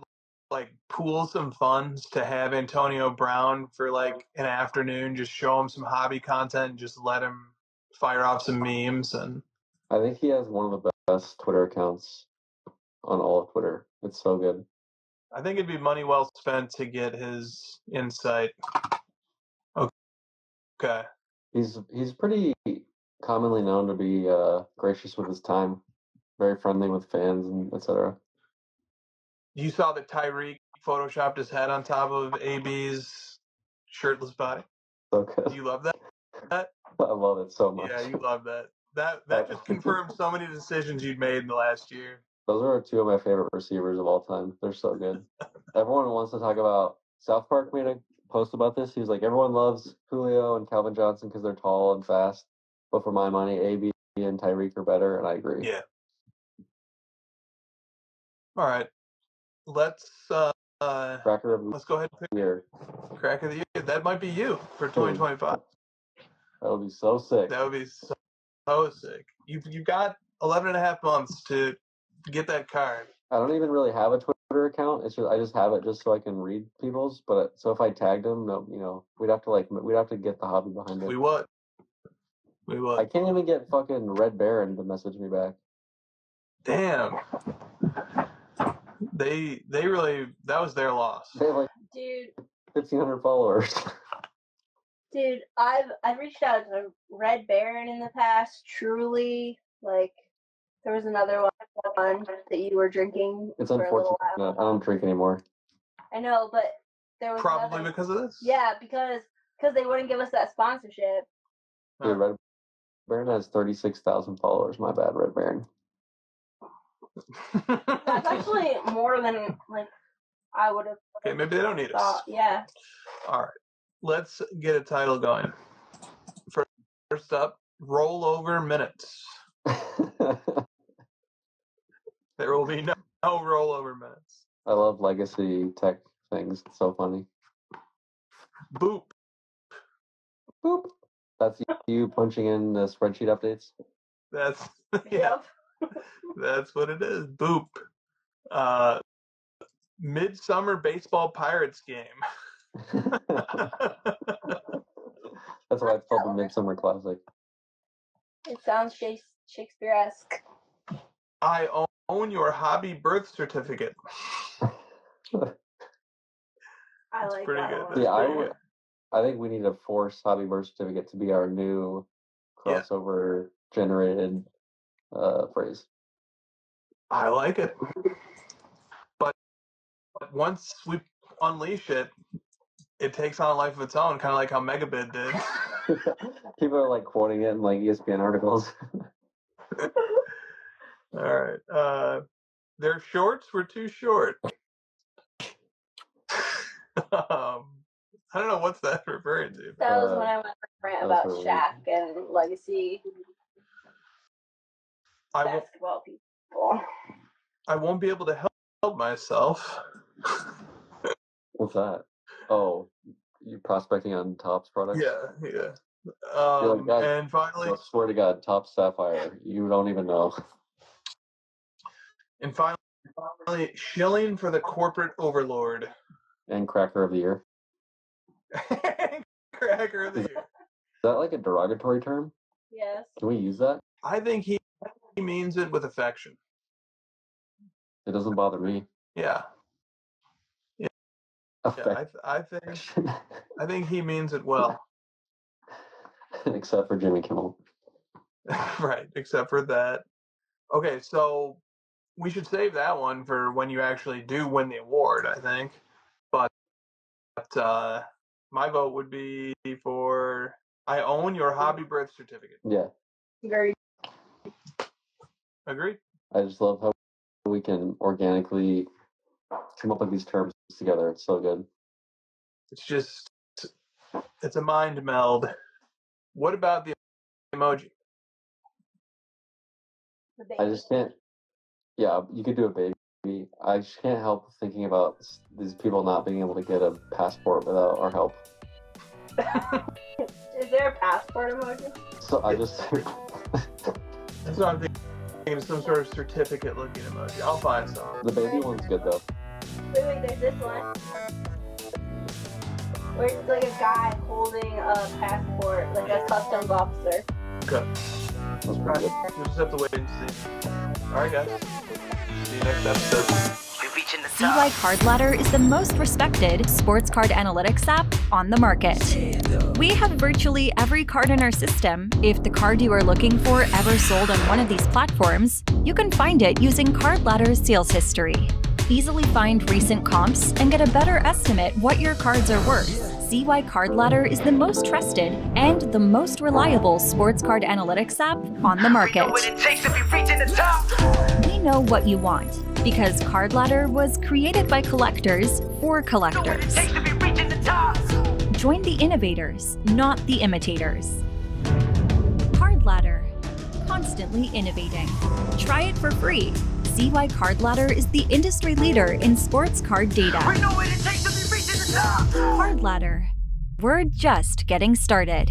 like pool some funds to have Antonio Brown for like an afternoon, just show him some hobby content and just let him fire off some memes? And I think he has one of the best Twitter accounts on all of Twitter. It's so good. I think it'd be money well spent to get his insight. Okay. He's pretty commonly known to be gracious with his time, very friendly with fans and etc. You saw that Tyreek photoshopped his head on top of AB's shirtless body. So good. You love that? I love it so much. Yeah, you love that. That just confirmed so many decisions you'd made in the last year. Those are two of my favorite receivers of all time. They're so good. Everyone wants to talk about. South Park made a post about this. He was like, everyone loves Julio and Calvin Johnson because they're tall and fast, but for my money, AB and Tyreek are better, and I agree. Yeah. All right. Let's go ahead and pick year. Crack of the year. That might be you for 2025. That would be so sick. That would be so sick. You've got 11 and a half months to get that card. I don't even really have a Twitter account. It's just I just have it just so I can read people's. But so if I tagged them, no, we'd have to get the hobby behind it. We would. I can't even get fucking Red Baron to message me back. Damn. They really, that was their loss. They have like 1,500 followers. Dude, I've reached out to Red Baron in the past. Truly, like there was another one that you were drinking. It's unfortunate. I don't drink anymore. I know, but there was probably because of this. Yeah, because they wouldn't give us that sponsorship. Dude, Red Baron has 36,000 followers. My bad, Red Baron. That's actually more than like I would have. Okay, maybe they don't need us. Yeah. All right, let's get a title going. First up, rollover minutes. There will be no rollover minutes. I love legacy tech things. It's so funny. Boop. Boop. That's you punching in the spreadsheet updates? That's yeah. That's what it is. Boop. Midsummer Baseball Pirates game. That's why it's called the Midsummer Classic. It sounds Shakespeare-esque. I own your hobby birth certificate. I like pretty that good. one. Yeah, I think we need to force hobby birth certificate to be our new crossover generated phrase. I like it. But once we unleash it, it takes on a life of its own, kind of like how Megabid did. People are like quoting it in like ESPN articles. All right. Their shorts were too short. I don't know what's that referring to. That was when I went to rant about Shaq and legacy basketball people. I won't be able to help myself. What's that? Oh, you prospecting on Topps products? Yeah. And finally, I swear to God, top sapphire. You don't even know. And finally, shilling for the corporate overlord. And cracker of the year. Cracker of the year. Is that like a derogatory term? Yes. Can we use that? I think he means it with affection. It doesn't bother me. Yeah. Affection. I think he means it well. Except for Jimmy Kimmel. Right, except for that. Okay, so we should save that one for when you actually do win the award, I think. But my vote would be for I own your hobby birth certificate. Yeah. Agreed. I just love how we can organically come up with these terms together. It's so good. It's a mind meld. What about the emoji? I just can't. Yeah, you could do a baby. I just can't help thinking about these people not being able to get a passport without our help. Is there a passport emoji? So I just. That's what I'm thinking. Some sort of certificate-looking emoji. I'll find some. The baby one's good though. Wait, there's this one. Where it's like a guy holding a passport, like a customs officer. Okay. That's pretty good. We'll just have to wait and see. Alright, guys. See you next episode. CY Card Ladder is the most respected sports card analytics app on the market. We have virtually every card in our system. If the card you are looking for ever sold on one of these platforms, you can find it using Card Ladder's sales history. Easily find recent comps and get a better estimate what your cards are worth. CY Card Ladder is the most trusted and the most reliable sports card analytics app on the market. We know what you want because Card Ladder was created by collectors for collectors. Join the innovators, not the imitators. Card Ladder, constantly innovating. Try it for free. CY Card Ladder is the industry leader in sports card data. Card Ladder. We're just getting started.